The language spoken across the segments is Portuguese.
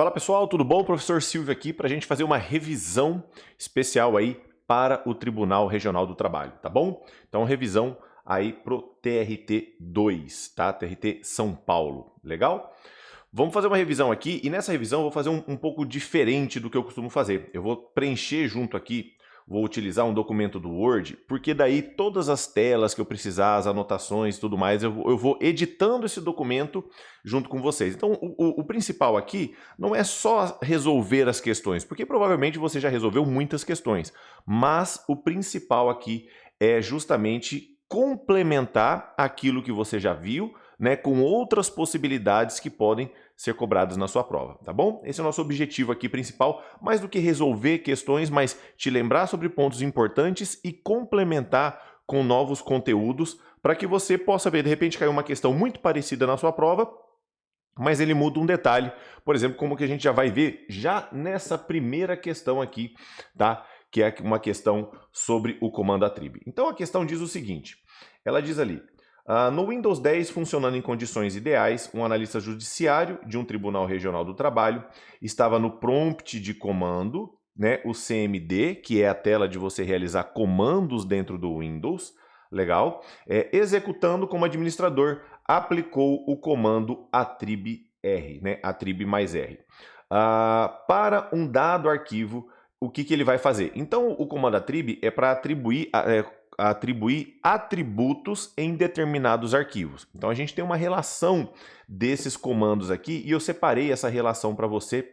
Fala pessoal, tudo bom? Professor Silvio aqui para a gente fazer uma revisão especial aí para o Tribunal Regional do Trabalho, tá bom? Então revisão aí pro TRT2, tá? TRT São Paulo, legal? Vamos fazer uma revisão aqui e nessa revisão eu vou fazer um pouco diferente do que eu costumo fazer. Eu vou preencher junto aqui, vou utilizar um documento do Word, porque daí todas as telas que eu precisar, as anotações e tudo mais, eu vou editando esse documento junto com vocês. Então o principal aqui não é só resolver as questões, porque provavelmente você já resolveu muitas questões, mas o principal aqui é justamente complementar aquilo que você já viu, né, com outras possibilidades que podem ser cobradas na sua prova, tá bom? Esse é o nosso objetivo aqui principal, mais do que resolver questões, mas te lembrar sobre pontos importantes e complementar com novos conteúdos para que você possa ver, de repente caiu uma questão muito parecida na sua prova, mas ele muda um detalhe, por exemplo, como que a gente já vai ver já nessa primeira questão aqui, tá? Que é uma questão sobre o comando attrib. Então a questão diz o seguinte, ela diz ali, no Windows 10, funcionando em condições ideais, um analista judiciário de um Tribunal Regional do Trabalho estava no prompt de comando, né, o CMD, que é a tela de você realizar comandos dentro do Windows, legal, executando como administrador, aplicou o comando attrib-R, né, attrib mais R. Para um dado arquivo, o que ele vai fazer? Então, o comando attrib é para atribuir atributos em determinados arquivos. Então a gente tem uma relação desses comandos aqui e eu separei essa relação para você.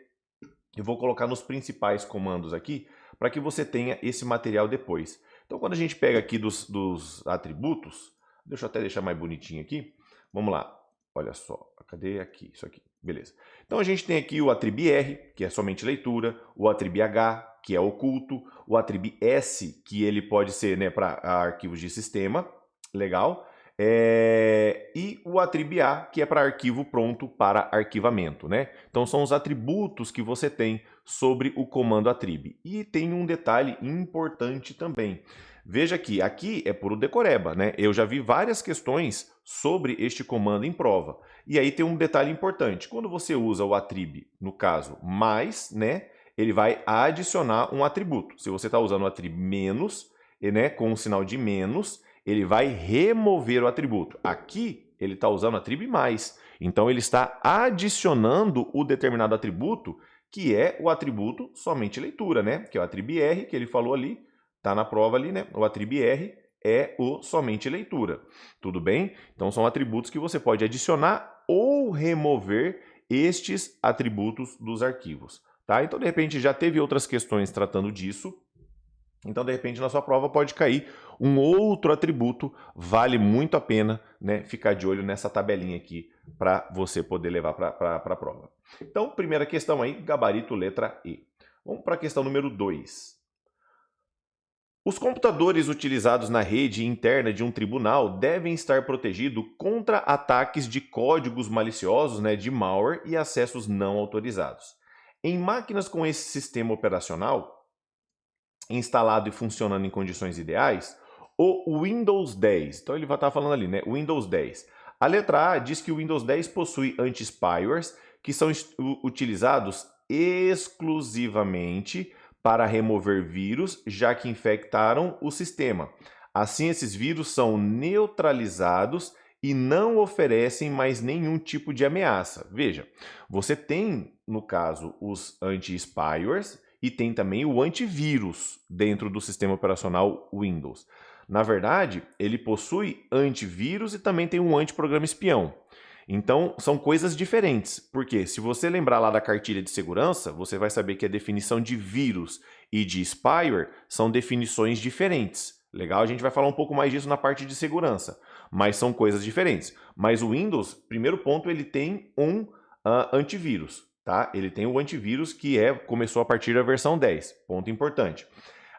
Eu vou colocar nos principais comandos aqui para que você tenha esse material depois. Então quando a gente pega aqui dos atributos, deixa eu até deixar mais bonitinho aqui. Vamos lá, olha só, cadê aqui? Isso aqui, beleza. Então a gente tem aqui o attrib-R, que é somente leitura, o attrib-H, que é oculto, o attrib-S, que ele pode ser, né, para arquivos de sistema, legal, e o attrib-A, que é para arquivo pronto para arquivamento, né? Então são os atributos que você tem sobre o comando attrib. E tem um detalhe importante também. Veja que aqui é puro decoreba, né? Eu já vi várias questões sobre este comando em prova. E aí tem um detalhe importante. Quando você usa o attrib, no caso, mais, né? Ele vai adicionar um atributo. Se você está usando o attrib menos, né, com um sinal de menos, ele vai remover o atributo. Aqui, ele está usando o attrib mais. Então, ele está adicionando o determinado atributo, que é o atributo somente leitura, né? Que é o attrib-R, que ele falou ali, está na prova ali, né? O attrib-R é o somente leitura. Tudo bem? Então, são atributos que você pode adicionar ou remover estes atributos dos arquivos. Tá? Então, de repente, já teve outras questões tratando disso. Então, de repente, na sua prova pode cair um outro atributo. Vale muito a pena, né, ficar de olho nessa tabelinha aqui para você poder levar para a prova. Então, primeira questão aí, gabarito letra E. Vamos para a questão número 2. Os computadores utilizados na rede interna de um tribunal devem estar protegidos contra ataques de códigos maliciosos, né, de malware e acessos não autorizados. Em máquinas com esse sistema operacional, instalado e funcionando em condições ideais, o Windows 10, então ele vai estar falando ali, né? Windows 10. A letra A diz que o Windows 10 possui anti-spywares que são utilizados exclusivamente para remover vírus, já que infectaram o sistema. Assim, esses vírus são neutralizados e não oferecem mais nenhum tipo de ameaça. Veja, você tem, no caso, os anti-spywares e tem também o antivírus dentro do sistema operacional Windows. Na verdade, ele possui antivírus e também tem um antiprograma espião. Então, são coisas diferentes, porque se você lembrar lá da cartilha de segurança, você vai saber que a definição de vírus e de spyware são definições diferentes. Legal? A gente vai falar um pouco mais disso na parte de segurança, mas são coisas diferentes. Mas o Windows, primeiro ponto, ele tem um antivírus, tá? Ele tem o antivírus que começou a partir da versão 10, ponto importante.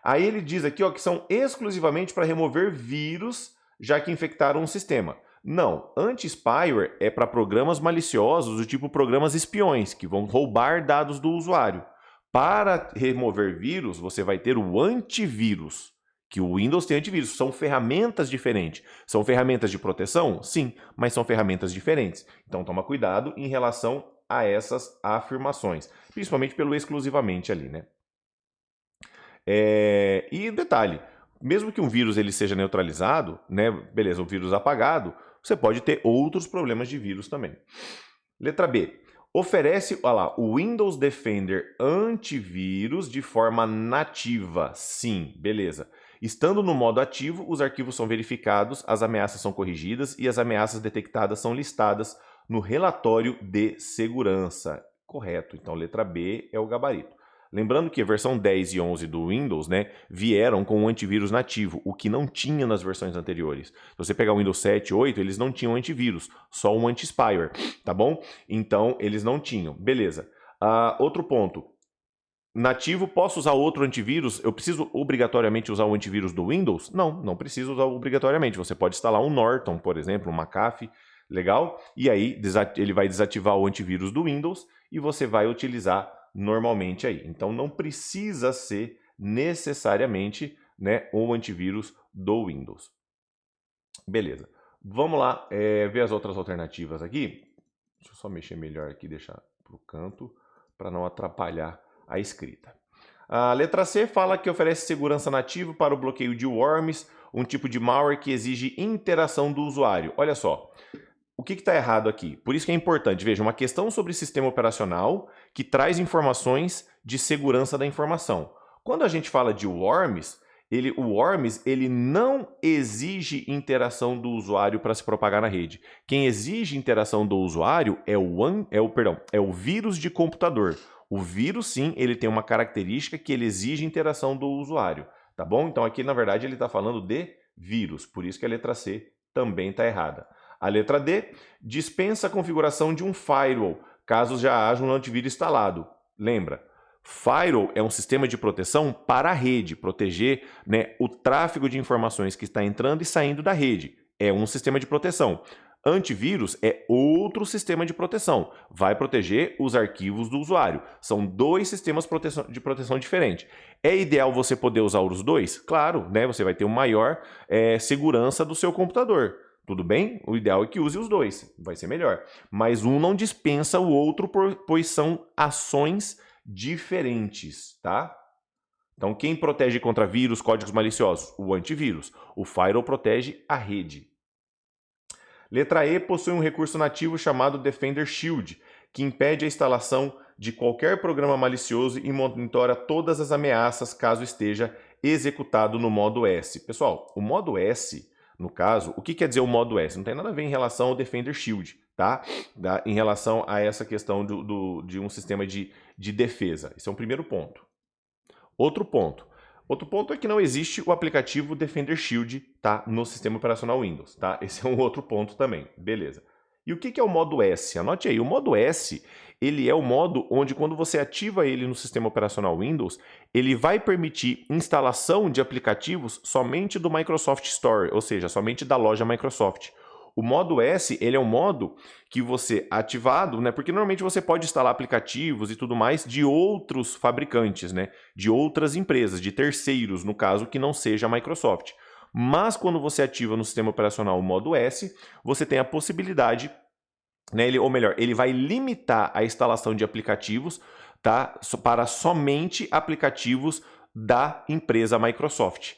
Aí ele diz aqui, ó, que são exclusivamente para remover vírus, já que infectaram um sistema. Não, anti-spyware é para programas maliciosos, do tipo programas espiões, que vão roubar dados do usuário. Para remover vírus, você vai ter o antivírus, que o Windows tem antivírus. São ferramentas diferentes. São ferramentas de proteção? Sim, mas são ferramentas diferentes. Então toma cuidado em relação a essas afirmações, principalmente pelo exclusivamente ali, né? E detalhe, mesmo que um vírus ele seja neutralizado, né, beleza, o vírus apagado, você pode ter outros problemas de vírus também. Letra B. Oferece, olha lá, o Windows Defender antivírus de forma nativa. Sim, beleza. Estando no modo ativo, os arquivos são verificados, as ameaças são corrigidas e as ameaças detectadas são listadas no relatório de segurança. Correto. Então, letra B é o gabarito. Lembrando que a versão 10 e 11 do Windows, né, vieram com um antivírus nativo, o que não tinha nas versões anteriores. Se você pegar o Windows 7 e 8, eles não tinham antivírus, só um anti-spyware, tá bom? Então, eles não tinham. Beleza. Outro ponto. Nativo, posso usar outro antivírus? Eu preciso obrigatoriamente usar o antivírus do Windows? Não, não preciso usar obrigatoriamente. Você pode instalar um Norton, por exemplo, um McAfee, legal? E aí ele vai desativar o antivírus do Windows e você vai utilizar normalmente aí. Então não precisa ser necessariamente, né, o antivírus do Windows. Beleza. Vamos lá ver as outras alternativas aqui. Deixa eu só mexer melhor aqui, deixar para o canto, para não atrapalhar a escrita. A letra C fala que oferece segurança nativa para o bloqueio de worms, um tipo de malware que exige interação do usuário. Olha só, o que está errado aqui? Por isso que é importante, veja, uma questão sobre sistema operacional que traz informações de segurança da informação. Quando a gente fala de worms, o worms ele não exige interação do usuário para se propagar na rede. Quem exige interação do usuário é o vírus de computador. O vírus, sim, ele tem uma característica que ele exige interação do usuário, tá bom? Então aqui, na verdade, ele está falando de vírus, por isso que a letra C também está errada. A letra D dispensa a configuração de um firewall, caso já haja um antivírus instalado. Lembra, firewall é um sistema de proteção para a rede, proteger, né, o tráfego de informações que está entrando e saindo da rede. É um sistema de proteção. Antivírus é outro sistema de proteção, vai proteger os arquivos do usuário. São dois sistemas de proteção diferentes. É ideal você poder usar os dois? Claro, né? Você vai ter uma maior segurança do seu computador. Tudo bem? O ideal é que use os dois, vai ser melhor. Mas um não dispensa o outro, pois são ações diferentes, tá? Então, quem protege contra vírus, códigos maliciosos? O antivírus. O firewall protege a rede. Letra E possui um recurso nativo chamado Defender Shield, que impede a instalação de qualquer programa malicioso e monitora todas as ameaças caso esteja executado no modo S. Pessoal, o modo S, no caso, o que quer dizer o modo S? Não tem nada a ver em relação ao Defender Shield, tá? Em relação a essa questão de um sistema de defesa. Esse é um primeiro ponto. Outro ponto é que não existe o aplicativo Defender Shield, tá, no sistema operacional Windows, tá? Esse é um outro ponto também, beleza. E o que é o modo S? Anote aí, o modo S, ele é o modo onde quando você ativa ele no sistema operacional Windows, ele vai permitir instalação de aplicativos somente do Microsoft Store, ou seja, somente da loja Microsoft. O modo S, ele é um modo que você ativado, né? Porque normalmente você pode instalar aplicativos e tudo mais de outros fabricantes, né? De outras empresas, de terceiros, no caso, que não seja a Microsoft. Mas quando você ativa no sistema operacional o modo S, você tem a possibilidade, né? Ou melhor, ele vai limitar a instalação de aplicativos, tá? Para somente aplicativos da empresa Microsoft.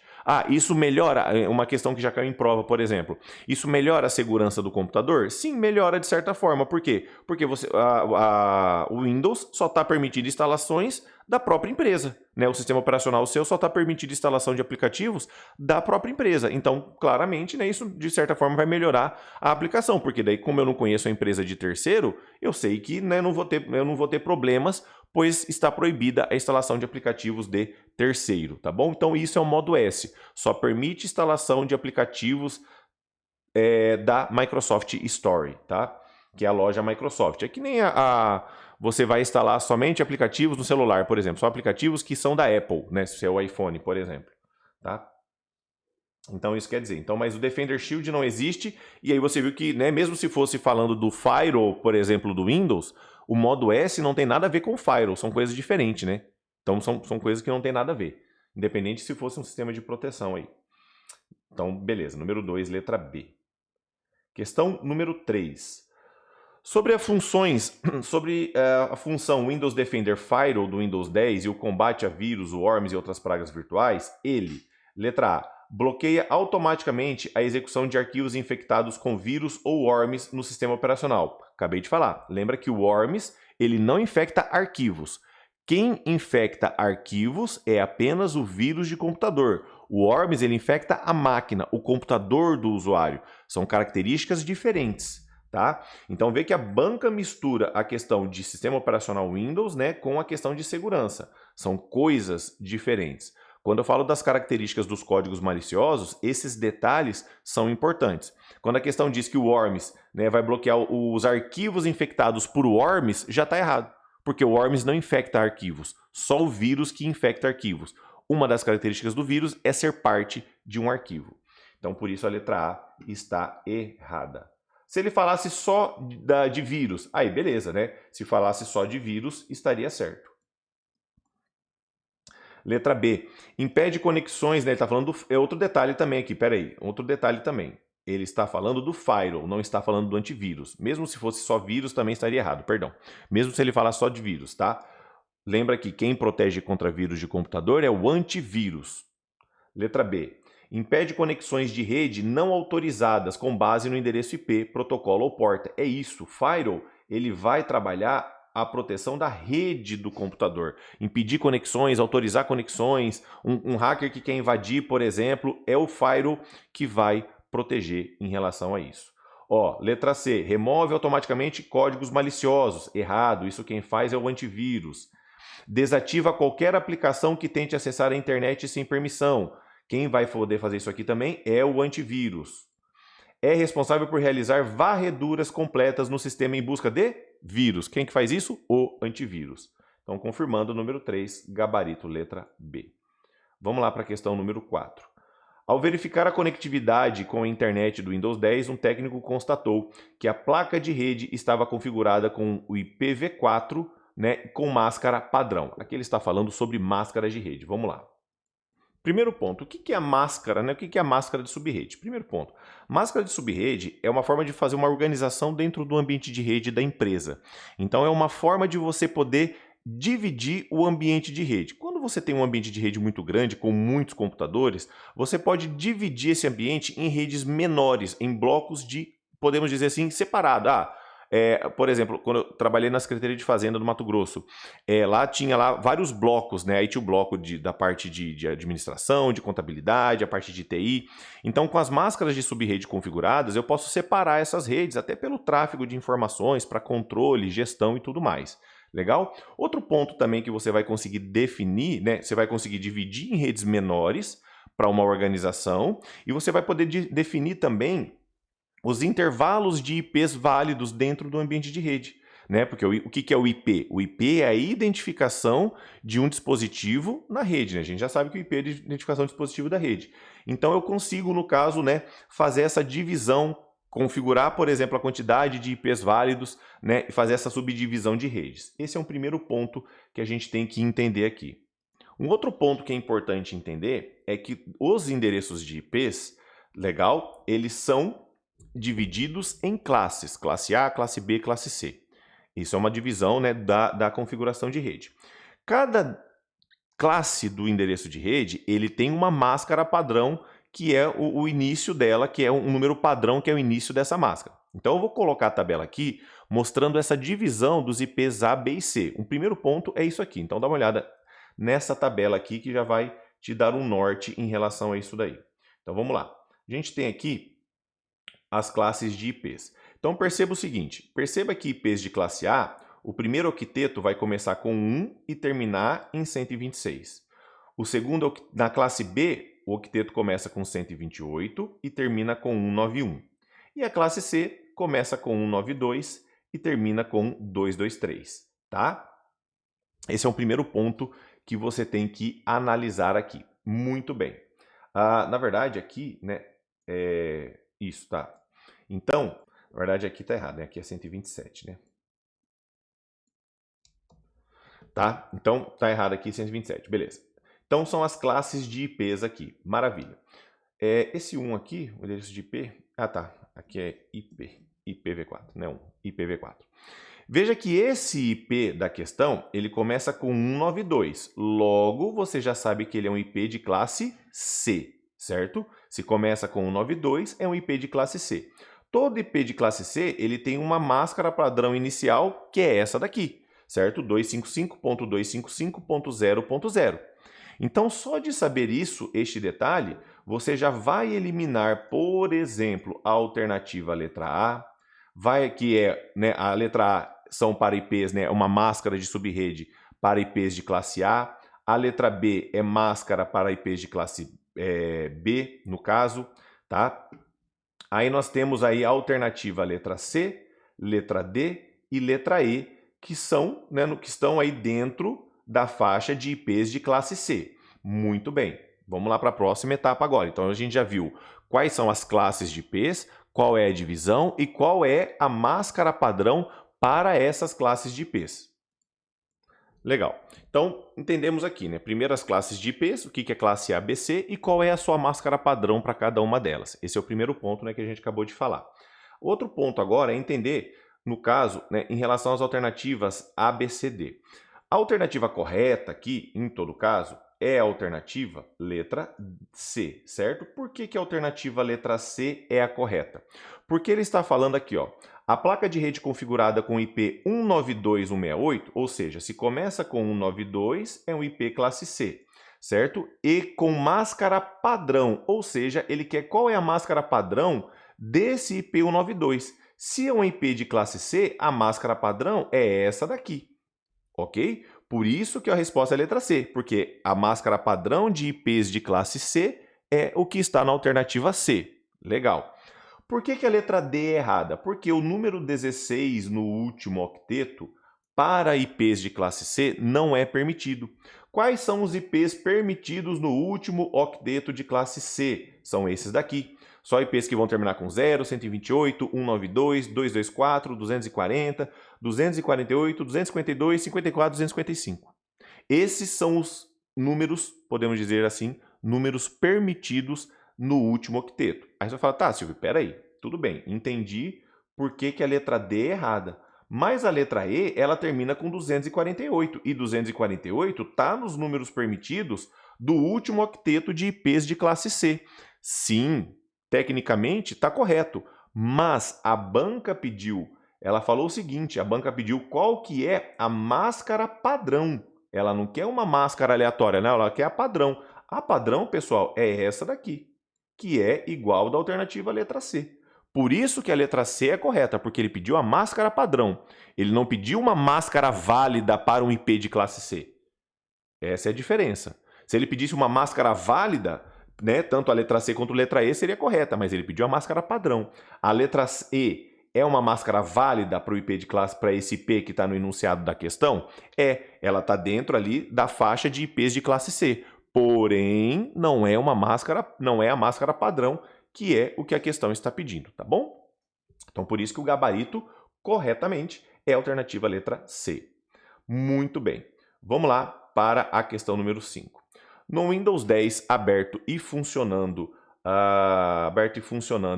Isso melhora, uma questão que já caiu em prova, por exemplo. Isso melhora a segurança do computador? Sim, melhora de certa forma. Por quê? Porque o Windows só está permitindo instalações da própria empresa, né? O sistema operacional seu só está permitindo instalação de aplicativos da própria empresa. Então, claramente, né, isso de certa forma vai melhorar a aplicação, porque daí, como eu não conheço a empresa de terceiro, eu sei que, né, eu não vou ter problemas, pois está proibida a instalação de aplicativos de terceiro, tá bom? Então isso é o modo S, só permite instalação de aplicativos da Microsoft Store, tá? Que é a loja Microsoft. É que nem você vai instalar somente aplicativos no celular, por exemplo, só aplicativos que são da Apple, né? Se é o iPhone, por exemplo, tá? Então isso quer dizer, mas o Defender Shield não existe, e aí você viu que, né, mesmo se fosse falando do Firewall, por exemplo, do Windows, o modo S não tem nada a ver com o Firewall, são coisas diferentes, né? Então são coisas que não tem nada a ver, independente se fosse um sistema de proteção aí. Então, beleza, número 2, letra B. Questão número 3. Sobre as funções, sobre a função Windows Defender Firewall do Windows 10 e o combate a vírus, worms e outras pragas virtuais, ele, letra A, bloqueia automaticamente a execução de arquivos infectados com vírus ou worms no sistema operacional. Acabei de falar. Lembra que o worms, ele não infecta arquivos. Quem infecta arquivos é apenas o vírus de computador. O worms, ele infecta a máquina, o computador do usuário. São características diferentes. Tá? Então vê que a banca mistura a questão de sistema operacional Windows, né, com a questão de segurança. São coisas diferentes. Quando eu falo das características dos códigos maliciosos, esses detalhes são importantes. Quando a questão diz que o worms, né, vai bloquear os arquivos infectados por worms, já está errado. Porque o worms não infecta arquivos, só o vírus que infecta arquivos. Uma das características do vírus é ser parte de um arquivo. Então por isso a letra A está errada. Se ele falasse só de vírus, aí beleza, né? Se falasse só de vírus, estaria certo. Letra B. Impede conexões, né? Ele está falando é outro detalhe também aqui, peraí. Outro detalhe também. Ele está falando do firewall, não está falando do antivírus. Mesmo se fosse só vírus, também estaria errado, perdão. Mesmo se ele falar só de vírus, tá? Lembra que quem protege contra vírus de computador é o antivírus. Letra B. Impede conexões de rede não autorizadas com base no endereço IP, protocolo ou porta. É isso, firewall, ele vai trabalhar a proteção da rede do computador. Impedir conexões, autorizar conexões. Um hacker que quer invadir, por exemplo, é o firewall que vai proteger em relação a isso. Ó, letra C. Remove automaticamente códigos maliciosos. Errado, isso quem faz é o antivírus. Desativa qualquer aplicação que tente acessar a internet sem permissão. Quem vai poder fazer isso aqui também é o antivírus. É responsável por realizar varreduras completas no sistema em busca de vírus. Quem que faz isso? O antivírus. Então, confirmando o número 3, gabarito letra B. Vamos lá para a questão número 4. Ao verificar a conectividade com a internet do Windows 10, um técnico constatou que a placa de rede estava configurada com o IPv4, né, com máscara padrão. Aqui ele está falando sobre máscaras de rede. Vamos lá. Primeiro ponto, o que é a máscara, né? O que é a máscara de subrede? Primeiro ponto, máscara de subrede é uma forma de fazer uma organização dentro do ambiente de rede da empresa. Então é uma forma de você poder dividir o ambiente de rede. Quando você tem um ambiente de rede muito grande, com muitos computadores, você pode dividir esse ambiente em redes menores, em blocos de, podemos dizer assim, separado. Por exemplo, quando eu trabalhei na Secretaria de Fazenda do Mato Grosso, lá tinha lá vários blocos, né? Aí tinha o bloco da parte de administração, de contabilidade, a parte de TI. Então, com as máscaras de subrede configuradas, eu posso separar essas redes, até pelo tráfego de informações para controle, gestão e tudo mais. Legal? Outro ponto também que você vai conseguir definir, né? Você vai conseguir dividir em redes menores para uma organização e você vai poder definir também os intervalos de IPs válidos dentro do ambiente de rede. Né? Porque o que é o IP? O IP é a identificação de um dispositivo na rede. Né? A gente já sabe que o IP é a identificação do dispositivo da rede. Então eu consigo, no caso, né, fazer essa divisão, configurar, por exemplo, a quantidade de IPs válidos, né, e fazer essa subdivisão de redes. Esse é um primeiro ponto que a gente tem que entender aqui. Um outro ponto que é importante entender é que os endereços de IPs, legal, eles são divididos em classes, classe A, classe B, classe C. Isso é uma divisão, né, da configuração de rede. Cada classe do endereço de rede, ele tem uma máscara padrão, que é o início dela, que é um número padrão, que é o início dessa máscara. Então eu vou colocar a tabela aqui, mostrando essa divisão dos IPs A, B e C. Um primeiro ponto é isso aqui. Então dá uma olhada nessa tabela aqui, que já vai te dar um norte em relação a isso daí. Então vamos lá. A gente tem aqui as classes de IPs. Então perceba o seguinte, perceba que IPs de classe A, o primeiro octeto vai começar com 1 e terminar em 126. O segundo, na classe B, o octeto começa com 128 e termina com 191. E a classe C começa com 192 e termina com 223, tá? Esse é o primeiro ponto que você tem que analisar aqui. Muito bem. Na verdade, aqui, né, isso, tá? Então, na verdade aqui tá errado, né? Aqui é 127, né? Tá? Então, tá errado aqui 127, beleza. Então, são as classes de IPs aqui. Maravilha. Esse 1 aqui, o endereço de IP... Ah, tá. Aqui é IP. IPv4, né? IPv4. Veja que esse IP da questão, ele começa com 192. Logo, você já sabe que ele é um IP de classe C, certo? Se começa com 192, é um IP de classe C. Todo IP de classe C, ele tem uma máscara padrão inicial, que é essa daqui, certo? 255.255.0.0. Então, só de saber isso, este detalhe, você já vai eliminar, por exemplo, a alternativa letra A, que é, né, a letra A são para IPs, né, uma máscara de subrede para IPs de classe A letra B é máscara para IPs de classe B, no caso, tá? Aí nós temos aí a alternativa letra C, letra D e letra E, que são, né, que estão aí dentro da faixa de IPs de classe C. Muito bem, vamos lá para a próxima etapa agora. Então a gente já viu quais são as classes de IPs, qual é a divisão e qual é a máscara padrão para essas classes de IPs. Legal. Então, entendemos aqui, né? Primeiro as classes de IPs, o que é classe A, B, C e qual é a sua máscara padrão para cada uma delas. Esse é o primeiro ponto, né, que a gente acabou de falar. Outro ponto agora é entender, no caso, né, em relação às alternativas A, B, C, D. A alternativa correta aqui, em todo caso, é a alternativa letra C, certo? Por que a alternativa letra C é a correta? Porque ele está falando aqui, ó, a placa de rede configurada com IP 192.168, ou seja, se começa com 192, é um IP classe C, certo? E com máscara padrão, ou seja, ele quer qual é a máscara padrão desse IP 192. Se é um IP de classe C, a máscara padrão é essa daqui, ok? Por isso que a resposta é a letra C, porque a máscara padrão de IPs de classe C é o que está na alternativa C. Legal. Por que a letra D é errada? Porque o número 16 no último octeto para IPs de classe C não é permitido. Quais são os IPs permitidos no último octeto de classe C? São esses daqui. Só IPs que vão terminar com 0, 128, 192, 224, 240, 248, 252, 54, 255. Esses são os números, podemos dizer assim, números permitidos no último octeto. Aí você vai falar, tá, Silvio, peraí, tudo bem, entendi por que a letra D é errada. Mas a letra E, ela termina com 248, e 248 está nos números permitidos do último octeto de IPs de classe C. Sim, tecnicamente está correto, mas a banca pediu, ela falou o seguinte, a banca pediu qual que é a máscara padrão. Ela não quer uma máscara aleatória, não, ela quer a padrão. A padrão, pessoal, é essa daqui, que é igual da alternativa letra C. Por isso que a letra C é correta, porque ele pediu a máscara padrão. Ele não pediu uma máscara válida para um IP de classe C. Essa é a diferença. Se ele pedisse uma máscara válida, né, tanto a letra C quanto a letra E seria correta, mas ele pediu a máscara padrão. A letra E é uma máscara válida para o IP de classe, para esse IP que está no enunciado da questão? É, ela está dentro ali da faixa de IPs de classe C. Porém, não é uma máscara, não é a máscara padrão, que é o que a questão está pedindo, tá bom? Então, por isso que o gabarito, corretamente, é a alternativa letra C. Muito bem. Vamos lá para a questão número 5. No Windows 10 aberto e funcionando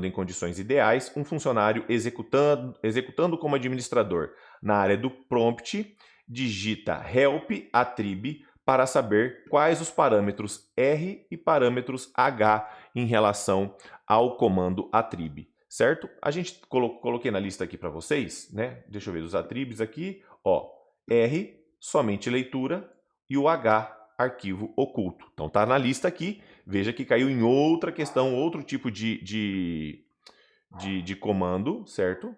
em condições ideais, um funcionário executando como administrador na área do prompt, digita help attrib para saber quais os parâmetros R e parâmetros H em relação ao comando attrib, certo? A gente coloquei na lista aqui para vocês, né? Deixa eu ver os attribs aqui, ó, R, somente leitura, e o H, arquivo oculto. Então tá na lista aqui, veja que caiu em outra questão, outro tipo de comando, certo?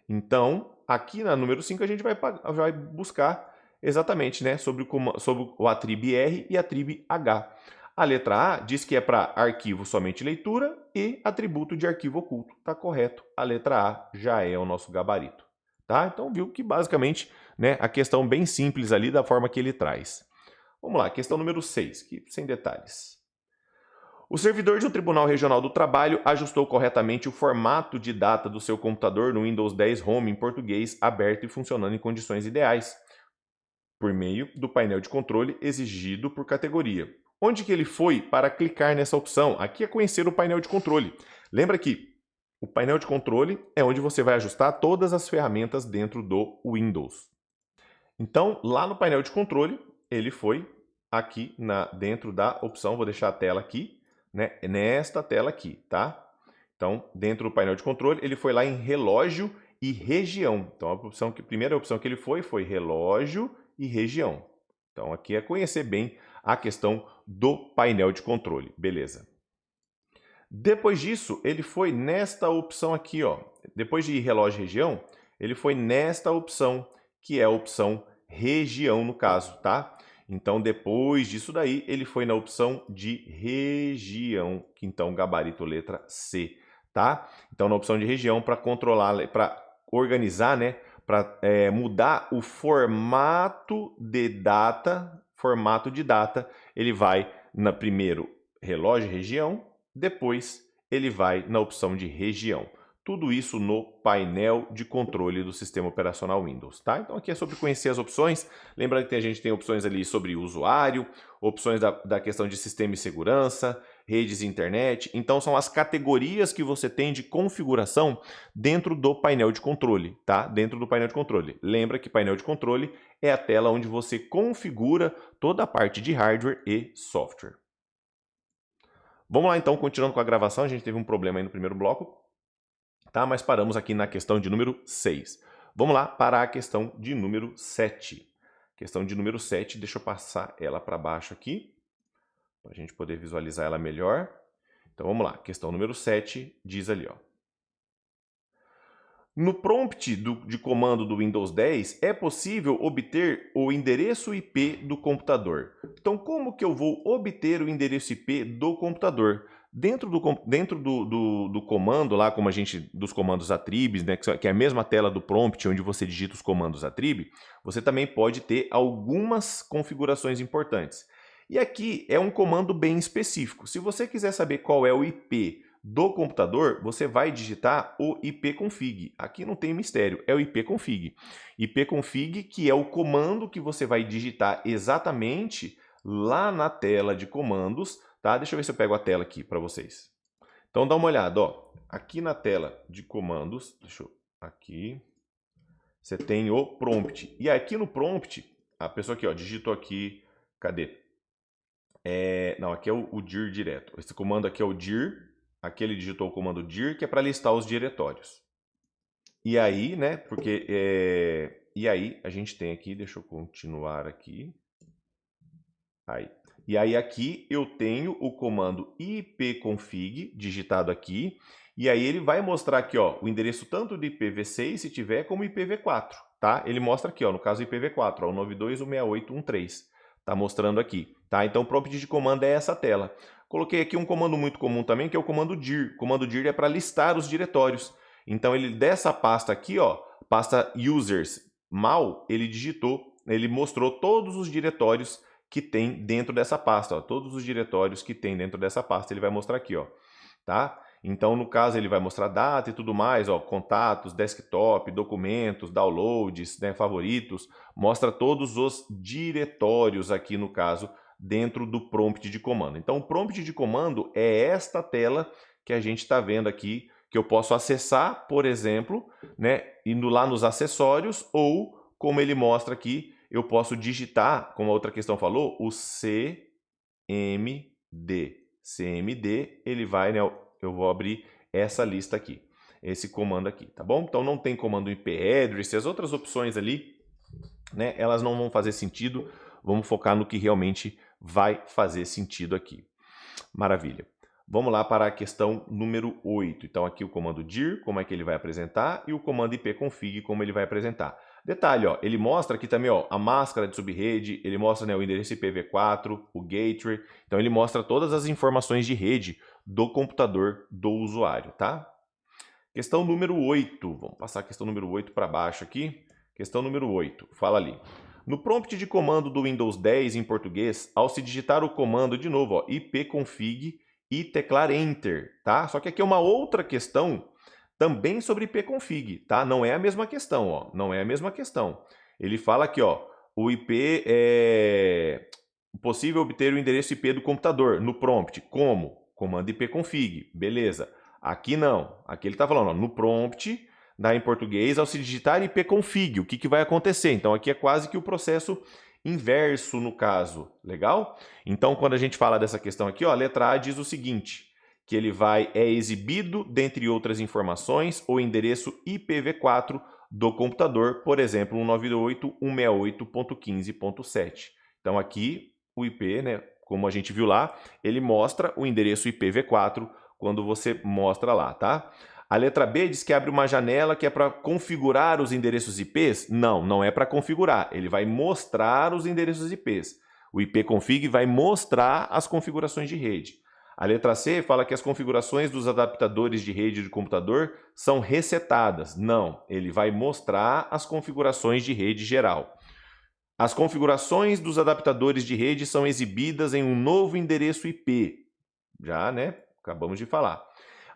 Então, aqui na número 5 a gente vai buscar exatamente, né, sobre o attrib R e attrib H. A letra A diz que é para arquivo somente leitura e atributo de arquivo oculto. Tá correto, a letra A já é o nosso gabarito. Tá? Então viu que basicamente, né, a questão bem simples ali da forma que ele traz. Vamos lá, questão número 6, que sem detalhes. O servidor de um Tribunal Regional do Trabalho ajustou corretamente o formato de data do seu computador no Windows 10 Home em português aberto e funcionando em condições ideais, por meio do painel de controle exigido por categoria. Onde que ele foi para clicar nessa opção? Aqui é conhecer o painel de controle. Lembra que O painel de controle é onde você vai ajustar todas as ferramentas dentro do Windows. Então, lá no painel de controle, ele foi aqui dentro da opção, vou deixar a tela aqui, né? Nesta tela aqui, tá? Então, dentro do painel de controle, ele foi lá em relógio e região. Então, a primeira opção que ele foi relógio e região. Então, aqui é conhecer bem a questão do painel de controle, beleza? Depois disso, ele foi nesta opção aqui, ó. Depois de relógio e região, ele foi nesta opção, que é a opção região no caso, tá? Então, depois disso daí, ele foi na opção de região, que então gabarito letra C, tá? Então, na opção de região, para controlar, para organizar, né? Para mudar o formato de data, ele vai na primeiro relógio e região, depois ele vai na opção de região. Tudo isso no painel de controle do sistema operacional Windows, tá? Então aqui é sobre conhecer as opções. Lembrando que a gente tem opções ali sobre usuário, opções da questão de sistema e segurança, redes e internet. Então são as categorias que você tem de configuração dentro do painel de controle, tá? Dentro do painel de controle. Lembra que painel de controle é a tela onde você configura toda a parte de hardware e software. Vamos lá então, continuando com a gravação, a gente teve um problema aí no primeiro bloco, tá? Mas paramos aqui na questão de número 6. Vamos lá para a questão de número 7. Questão de número 7, deixa eu passar ela para baixo aqui, para a gente poder visualizar ela melhor. Então vamos lá, questão número 7 diz ali, ó. No prompt de comando do Windows 10, é possível obter o endereço IP do computador. Então, como que eu vou obter o endereço IP do computador? Dentro do comando lá, como dos comandos attrib, né, que é a mesma tela do prompt onde você digita os comandos attrib, você também pode ter algumas configurações importantes. E aqui é um comando bem específico. Se você quiser saber qual é o IP do computador, você vai digitar o ipconfig. Aqui não tem mistério, é o ipconfig. Ipconfig, que é o comando que você vai digitar exatamente lá na tela de comandos, tá? Deixa eu ver se eu pego a tela aqui para vocês. Então dá uma olhada, ó. Aqui na tela de comandos, aqui, você tem o prompt. E aqui no prompt, a pessoa aqui, ó, digitou aqui, cadê? Não, aqui é o dir direto. Esse comando aqui é o dir. Aqui ele digitou o comando dir, que é para listar os diretórios. E aí, né, e aí a gente tem aqui, deixa eu continuar aqui. Aí. E aí aqui eu tenho o comando ipconfig digitado aqui. E aí ele vai mostrar aqui, ó, o endereço tanto do IPv6, se tiver, como IPv4, tá? Ele mostra aqui, ó, no caso IPv4, ó, o 92.168.1.3. Tá mostrando aqui, tá? Então o prompt de comando é essa tela. Coloquei aqui um comando muito comum também, que é o comando dir. O comando dir é para listar os diretórios. Então ele dessa pasta aqui, ó, pasta users mal, ele mostrou todos os diretórios que tem dentro dessa pasta, ó. Todos os diretórios que tem dentro dessa pasta ele vai mostrar aqui, ó, tá? Então, no caso, ele vai mostrar data e tudo mais, ó, contatos, desktop, documentos, downloads, né, favoritos, mostra todos os diretórios aqui, no caso, dentro do prompt de comando. Então, o prompt de comando é esta tela que a gente está vendo aqui, que eu posso acessar, por exemplo, né, indo lá nos acessórios, ou, como ele mostra aqui, eu posso digitar, como a outra questão falou, o CMD. CMD, ele vai, né, eu vou abrir essa lista aqui, esse comando aqui, tá bom? Então não tem comando ip-address, as outras opções ali, né, elas não vão fazer sentido, vamos focar no que realmente vai fazer sentido aqui. Maravilha. Vamos lá para a questão número 8. Então aqui o comando dir, como é que ele vai apresentar, e o comando ipconfig, como ele vai apresentar. Detalhe, ó, ele mostra aqui também, ó, a máscara de subrede, ele mostra, né, o endereço IPv4, o gateway, então ele mostra todas as informações de rede do computador do usuário, tá? Questão número 8, vamos passar a questão número 8 para baixo aqui. Questão número 8, fala ali. No prompt de comando do Windows 10 em português, ao se digitar o comando, de novo, ó, ipconfig e teclar Enter, tá? Só que aqui é uma outra questão também sobre ipconfig, tá? Não é a mesma questão, ó. Não é a mesma questão. Ele fala aqui, ó, o IP é possível obter o endereço IP do computador no prompt. Como? Comando ipconfig, beleza. Aqui não. Aqui ele está falando, ó, no prompt, em português, ao se digitar ipconfig, o que vai acontecer? Então aqui é quase que o processo inverso no caso, legal? Então quando a gente fala dessa questão aqui, ó, a letra A diz o seguinte, que ele é exibido, dentre outras informações, o endereço IPv4 do computador, por exemplo, 198.168.15.7. Então aqui o IP, né, como a gente viu lá, ele mostra o endereço IPv4 quando você mostra lá, tá? A letra B diz que abre uma janela que é para configurar os endereços IPs. Não, não é para configurar. Ele vai mostrar os endereços IPs. O ipconfig vai mostrar as configurações de rede. A letra C fala que as configurações dos adaptadores de rede de computador são resetadas. Não, ele vai mostrar as configurações de rede geral. As configurações dos adaptadores de rede são exibidas em um novo endereço IP. Já, né? Acabamos de falar.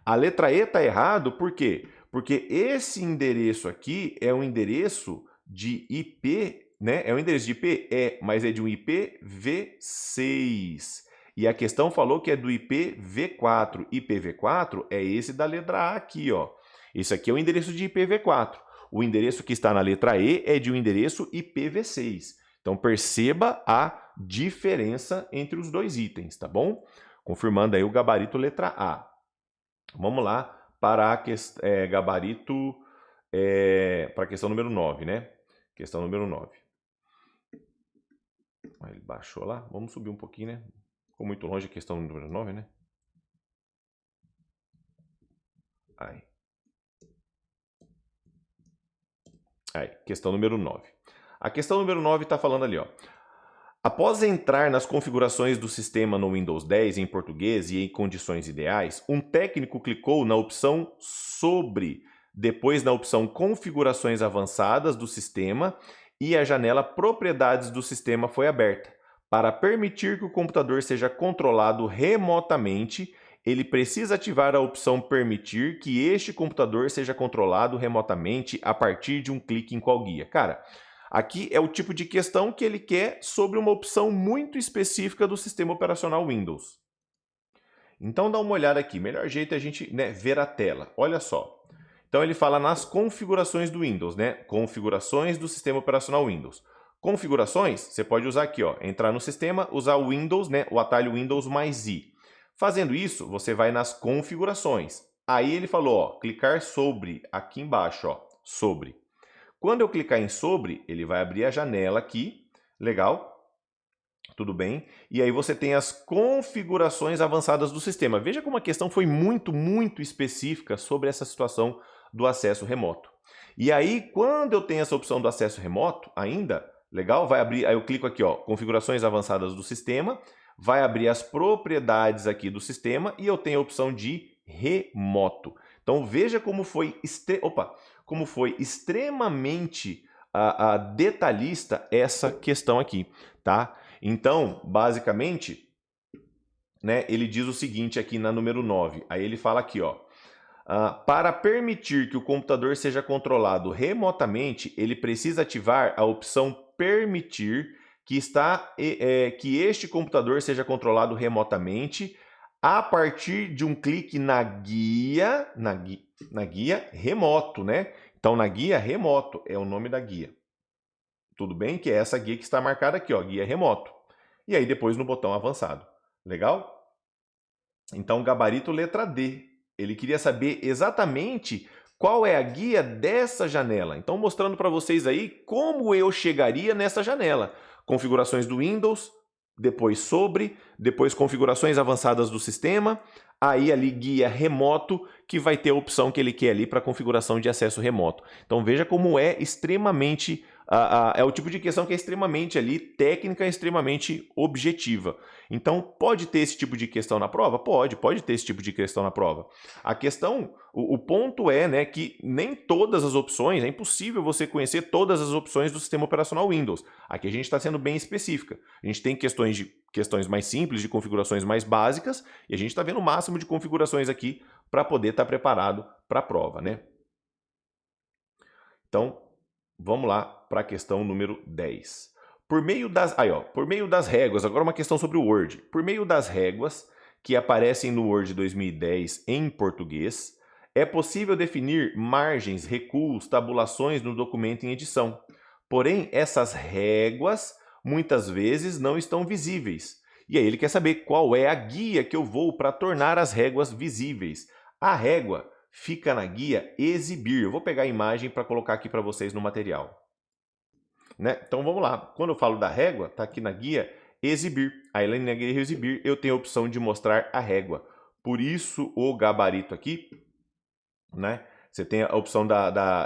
A letra E está errado, por quê? Porque esse endereço aqui é um endereço de IP, né? É um endereço de IP? É, mas é de um IPv6. E a questão falou que é do IPv4. IPv4 é esse da letra A aqui, ó. Esse aqui é o endereço de IPv4. O endereço que está na letra E é de um endereço IPv6. Então perceba a diferença entre os dois itens, tá bom? Confirmando aí o gabarito letra A. Vamos lá para a gabarito para a questão número 9, né? Questão número 9. Ele baixou lá. Vamos subir um pouquinho, né? Ficou muito longe a questão número 9, né? Aí, questão número 9. A questão número 9 está falando ali, ó. Após entrar nas configurações do sistema no Windows 10 em português e em condições ideais, um técnico clicou na opção Sobre, depois na opção Configurações avançadas do sistema e a janela Propriedades do sistema foi aberta. Para permitir que o computador seja controlado remotamente, ele precisa ativar a opção Permitir que este computador seja controlado remotamente a partir de um clique em qual guia. Cara, aqui é o tipo de questão que ele quer sobre uma opção muito específica do sistema operacional Windows. Então dá uma olhada aqui, melhor jeito é a gente, né, ver a tela. Olha só. Então ele fala nas configurações do Windows, né? Configurações do sistema operacional Windows. Configurações, você pode usar aqui, ó, entrar no sistema, usar o Windows, né, o atalho Windows mais I. Fazendo isso, você vai nas configurações. Aí ele falou, ó, clicar sobre, aqui embaixo, ó, sobre. Quando eu clicar em sobre, ele vai abrir a janela aqui, legal? Tudo bem? E aí você tem as configurações avançadas do sistema. Veja como a questão foi muito específica sobre essa situação do acesso remoto. E aí, quando eu tenho essa opção do acesso remoto ainda, legal? Vai abrir, aí eu clico aqui, ó, configurações avançadas do sistema, vai abrir as propriedades aqui do sistema e eu tenho a opção de remoto. Então veja como foi, como foi extremamente detalhista essa questão aqui, tá? Então, basicamente, né, ele diz o seguinte aqui na número 9. Aí ele fala aqui, ó. Para permitir que o computador seja controlado remotamente, ele precisa ativar a opção Permitir que este computador seja controlado remotamente a partir de um clique na guia remoto, né? Então, na guia remoto é o nome da guia. Tudo bem? Que é essa guia que está marcada aqui, ó, guia remoto. E aí depois no botão avançado. Legal? Então, gabarito letra D. Ele queria saber exatamente qual é a guia dessa janela. Então, mostrando para vocês aí como eu chegaria nessa janela. Configurações do Windows, depois sobre, depois configurações avançadas do sistema, aí ali guia remoto, que vai ter a opção que ele quer ali para configuração de acesso remoto. Então veja como é extremamente, é o tipo de questão que é extremamente ali técnica, extremamente objetiva. Então pode ter esse tipo de questão na prova? Pode ter esse tipo de questão na prova. A questão, o ponto é, né, que nem todas as opções, é impossível você conhecer todas as opções do sistema operacional Windows. Aqui a gente está sendo bem específica. A gente tem questões mais simples, de configurações mais básicas, e a gente está vendo o máximo de configurações aqui para poder estar preparado para a prova, né? Então, vamos lá para a questão número 10. Por meio das réguas, agora uma questão sobre o Word. Por meio das réguas que aparecem no Word 2010 em português. É possível definir margens, recuos, tabulações no documento em edição. Porém, essas réguas muitas vezes não estão visíveis. E aí ele quer saber qual é a guia que eu vou para tornar as réguas visíveis. A régua fica na guia exibir. Eu vou pegar a imagem para colocar aqui para vocês no material. Né? Então vamos lá. Quando eu falo da régua, está aqui na guia exibir. Aí lá na guia exibir eu tenho a opção de mostrar a régua. Por isso o gabarito aqui, né? Você tem a opção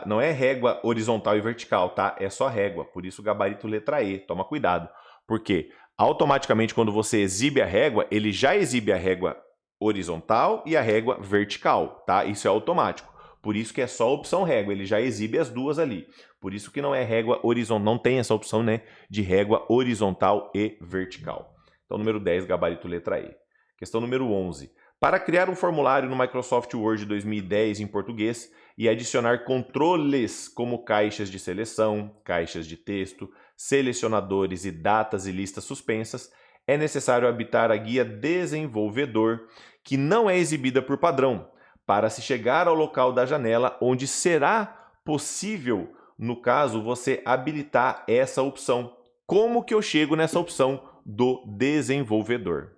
não é régua horizontal e vertical, tá? É só régua. Por isso o gabarito letra E. Toma cuidado. Porque automaticamente quando você exibe a régua, ele já exibe a régua horizontal e a régua vertical, tá? Isso é automático. Por isso que é só a opção régua, ele já exibe as duas ali. Por isso que não é régua horizontal, não tem essa opção, né, de régua horizontal e vertical. Então, número 10, gabarito letra E. Questão número 11. Para criar um formulário no Microsoft Word 2010 em português e adicionar controles como caixas de seleção, caixas de texto, selecionadores e datas e listas suspensas, é necessário habilitar a guia desenvolvedor, que não é exibida por padrão, para se chegar ao local da janela onde será possível, no caso, você habilitar essa opção. Como que eu chego nessa opção do desenvolvedor?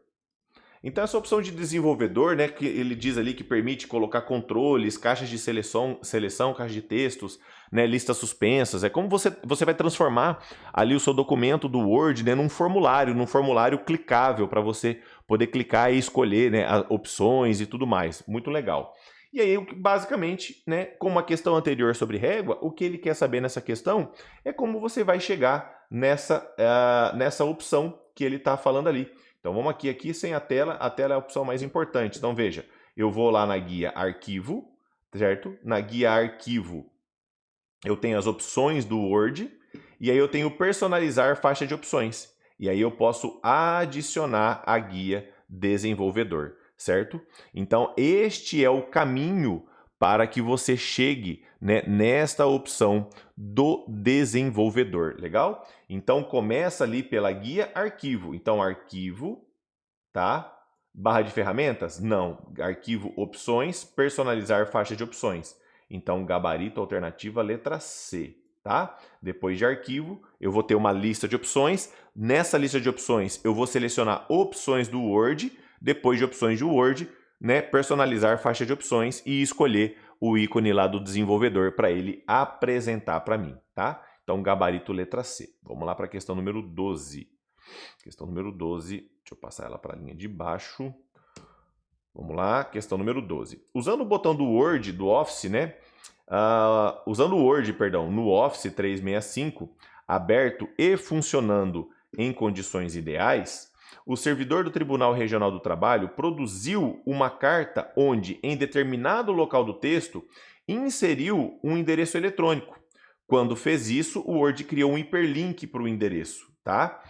Então essa opção de desenvolvedor, né, que ele diz ali que permite colocar controles, caixas de seleção, caixas de textos, né, listas suspensas, é como você vai transformar ali o seu documento do Word, né, num formulário clicável para você poder clicar e escolher, né, opções e tudo mais. Muito legal. E aí, basicamente, né, como a questão anterior sobre régua, o que ele quer saber nessa questão é como você vai chegar nessa opção que ele está falando ali. Então vamos aqui sem a tela é a opção mais importante. Então veja, eu vou lá na guia arquivo, certo? Na guia arquivo eu tenho as opções do Word e aí eu tenho personalizar faixa de opções. E aí eu posso adicionar a guia desenvolvedor, certo? Então este é o caminho para que você chegue, né, nesta opção do desenvolvedor, legal? Então começa ali pela guia arquivo. Então arquivo, tá? Barra de ferramentas? Não. Arquivo opções, personalizar faixa de opções. Então gabarito alternativa letra C, tá? Depois de arquivo, eu vou ter uma lista de opções. Nessa lista de opções, eu vou selecionar opções do Word. Depois de opções do Word, né, personalizar faixa de opções e escolher o ícone lá do desenvolvedor para ele apresentar para mim, tá? Então, gabarito letra C. Vamos lá para a questão número 12. Questão número 12, deixa eu passar ela para a linha de baixo. Vamos lá, questão número 12. Usando o botão do Word, do Office, né? Usando o Word, perdão, no Office 365, aberto e funcionando em condições ideais, o servidor do Tribunal Regional do Trabalho produziu uma carta onde, em determinado local do texto, inseriu um endereço eletrônico. Quando fez isso, o Word criou um hiperlink para o endereço, tá?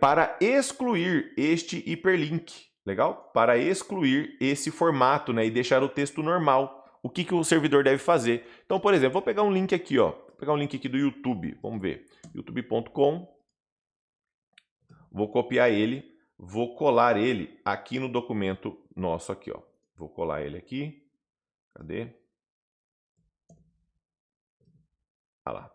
Para excluir este hiperlink, legal? Para excluir esse formato, né, e deixar o texto normal, o que o servidor deve fazer? Então, por exemplo, vou pegar um link aqui, ó. Vou pegar um link aqui do YouTube, vamos ver. youtube.com. Vou copiar ele, vou colar ele aqui no documento nosso aqui, ó. Vou colar ele aqui. Cadê? Ah lá.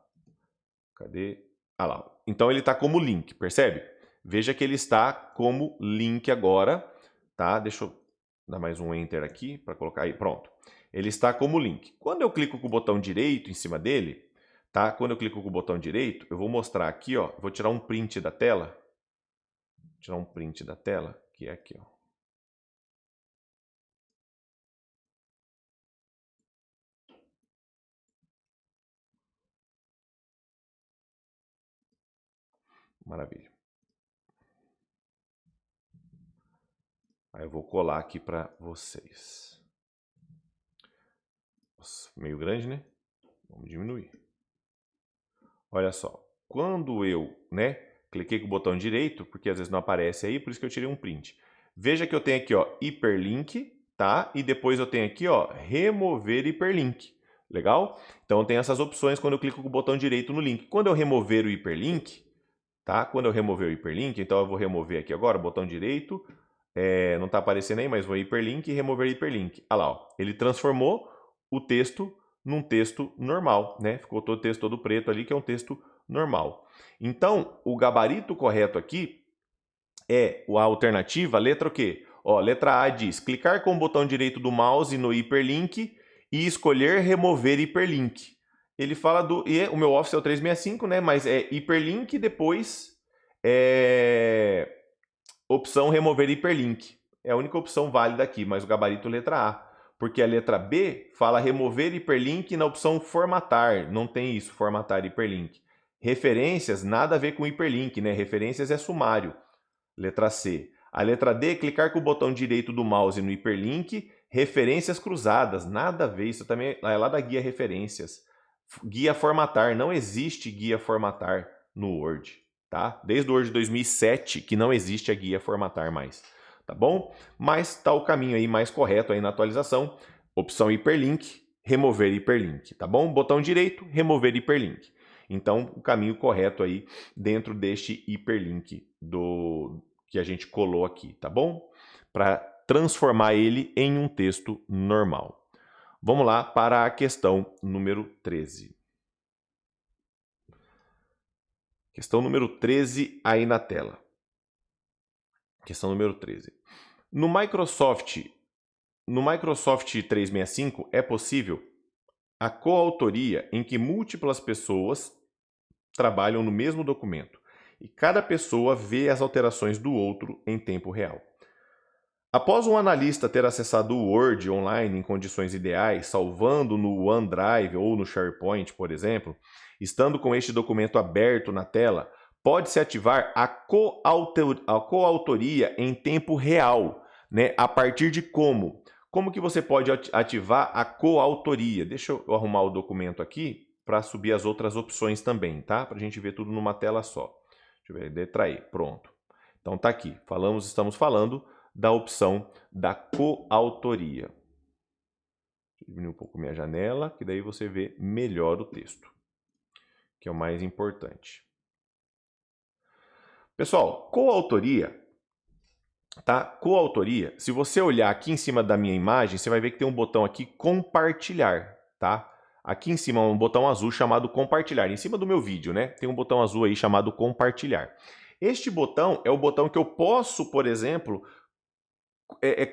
Cadê? Ah lá. Então ele está como link, percebe? Veja que ele está como link agora, tá? Deixa eu dar mais um Enter aqui para colocar aí. Pronto. Ele está como link. Quando eu clico com o botão direito em cima dele, tá? Quando eu clico com o botão direito, eu vou mostrar aqui, ó. Vou tirar um print da tela. Tirar um print da tela, que é aqui, ó. Maravilha. Aí eu vou colar aqui para vocês. Nossa, meio grande, né? Vamos diminuir. Olha só. Quando eu, né, cliquei com o botão direito, porque às vezes não aparece aí, por isso que eu tirei um print. Veja que eu tenho aqui, ó, hiperlink, tá? E depois eu tenho aqui, ó, remover hiperlink. Legal? Então eu tenho essas opções quando eu clico com o botão direito no link. Quando eu remover o hiperlink, tá? Quando eu remover o hiperlink, então eu vou remover aqui agora, botão direito, não está aparecendo aí, mas vou hiperlink e remover hiperlink. Olha lá, ó, ele transformou o texto num texto normal, né? Ficou todo o texto todo preto ali, que é um texto normal. Então, o gabarito correto aqui é a alternativa, letra o quê? Ó, letra A diz, clicar com o botão direito do mouse no hiperlink e escolher remover hiperlink. Ele fala do... E o meu Office é o 365, né? Mas é hiperlink e depois opção remover hiperlink. É a única opção válida aqui, mas o gabarito letra A. Porque a letra B fala remover hiperlink na opção formatar. Não tem isso, formatar hiperlink. Referências, nada a ver com hiperlink, né? Referências é sumário. Letra C. A letra D, clicar com o botão direito do mouse no hiperlink, referências cruzadas. Nada a ver, isso também é lá da guia referências. Guia formatar, não existe guia formatar no Word, tá? Desde o Word 2007 que não existe a guia formatar mais, tá bom? Mas tá o caminho aí mais correto aí na atualização. Opção hiperlink, remover hiperlink, tá bom? Botão direito, remover hiperlink. Então, o caminho correto aí dentro deste hiperlink que a gente colou aqui, tá bom? Para transformar ele em um texto normal. Vamos lá para a questão número 13. Questão número 13 aí na tela. Questão número 13. No Microsoft 365 é possível a coautoria em que múltiplas pessoas trabalham no mesmo documento e cada pessoa vê as alterações do outro em tempo real. Após um analista ter acessado o Word online em condições ideais, salvando no OneDrive ou no SharePoint, por exemplo, estando com este documento aberto na tela, pode-se ativar a coautoria em tempo real, né? A partir de como? Como que você pode ativar a coautoria? Deixa eu arrumar o documento aqui para subir as outras opções também, tá? Para a gente ver tudo numa tela só. Deixa eu ver, letra E, pronto. Então tá aqui, estamos falando da opção da coautoria. Deixa eu diminuir um pouco minha janela, que daí você vê melhor o texto, que é o mais importante. Pessoal, coautoria, tá? Coautoria, se você olhar aqui em cima da minha imagem, você vai ver que tem um botão aqui, compartilhar, tá? Aqui em cima um botão azul chamado compartilhar, em cima do meu vídeo, né? Tem um botão azul aí chamado compartilhar. Este botão é o botão que eu posso, por exemplo,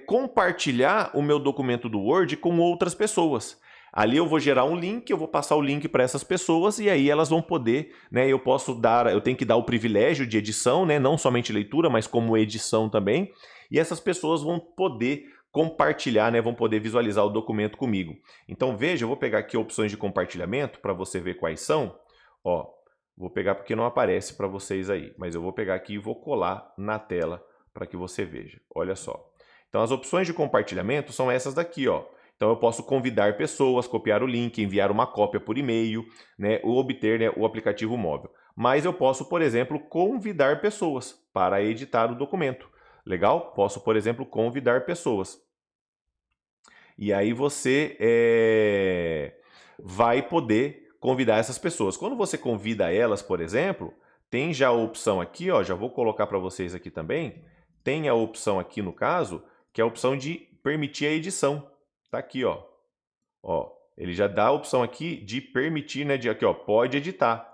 compartilhar o meu documento do Word com outras pessoas. Ali eu vou gerar um link, eu vou passar o link para essas pessoas e aí elas vão poder, né, eu tenho que dar o privilégio de edição, né, não somente leitura, mas como edição também, e essas pessoas vão poder compartilhar, né, vão poder visualizar o documento comigo. Então veja, eu vou pegar aqui opções de compartilhamento para você ver quais são. Ó, vou pegar porque não aparece para vocês aí, mas eu vou pegar aqui e vou colar na tela para que você veja. Olha só. Então as opções de compartilhamento são essas daqui, ó. Então eu posso convidar pessoas, copiar o link, enviar uma cópia por e-mail, né, ou obter, né, o aplicativo móvel. Mas eu posso, por exemplo, convidar pessoas para editar o documento. Legal? Posso, por exemplo, convidar pessoas. E aí você vai poder convidar essas pessoas. Quando você convida elas, por exemplo, tem já a opção aqui, ó, já vou colocar para vocês aqui também, tem a opção aqui no caso, que é a opção de permitir a edição. Tá aqui, ó. Ó, ele já dá a opção aqui de permitir, né, de aqui, ó, pode editar.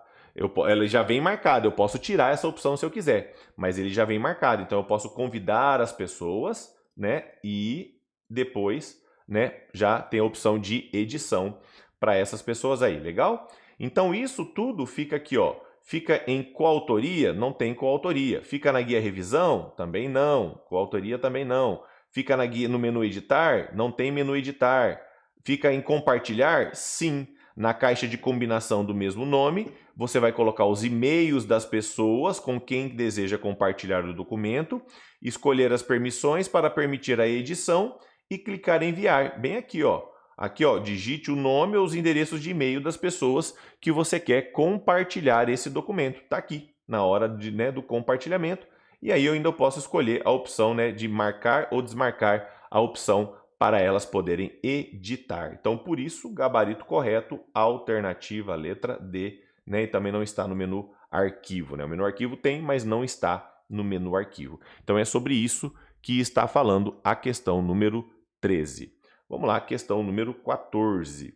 Ela já vem marcado, eu posso tirar essa opção se eu quiser, mas ele já vem marcado, então eu posso convidar as pessoas, né, e depois, né, já tem a opção de edição para essas pessoas aí, legal? Então isso tudo fica aqui, ó, fica em coautoria? Não tem coautoria. Fica na guia revisão? Também não. Coautoria também não. Fica na guia, no menu editar? Não tem menu editar. Fica em compartilhar? Sim. Na caixa de combinação do mesmo nome, você vai colocar os e-mails das pessoas com quem deseja compartilhar o documento, escolher as permissões para permitir a edição e clicar em enviar. Bem aqui, ó. Aqui, ó, digite o nome ou os endereços de e-mail das pessoas que você quer compartilhar esse documento. Está aqui, na hora do compartilhamento. E aí eu ainda posso escolher a opção, né, de marcar ou desmarcar a opção para elas poderem editar. Então, por isso, gabarito correto, alternativa, letra D, né, e também não está no menu arquivo, né? O menu arquivo tem, mas não está no menu arquivo. Então, é sobre isso que está falando a questão número 13. Vamos lá, questão número 14.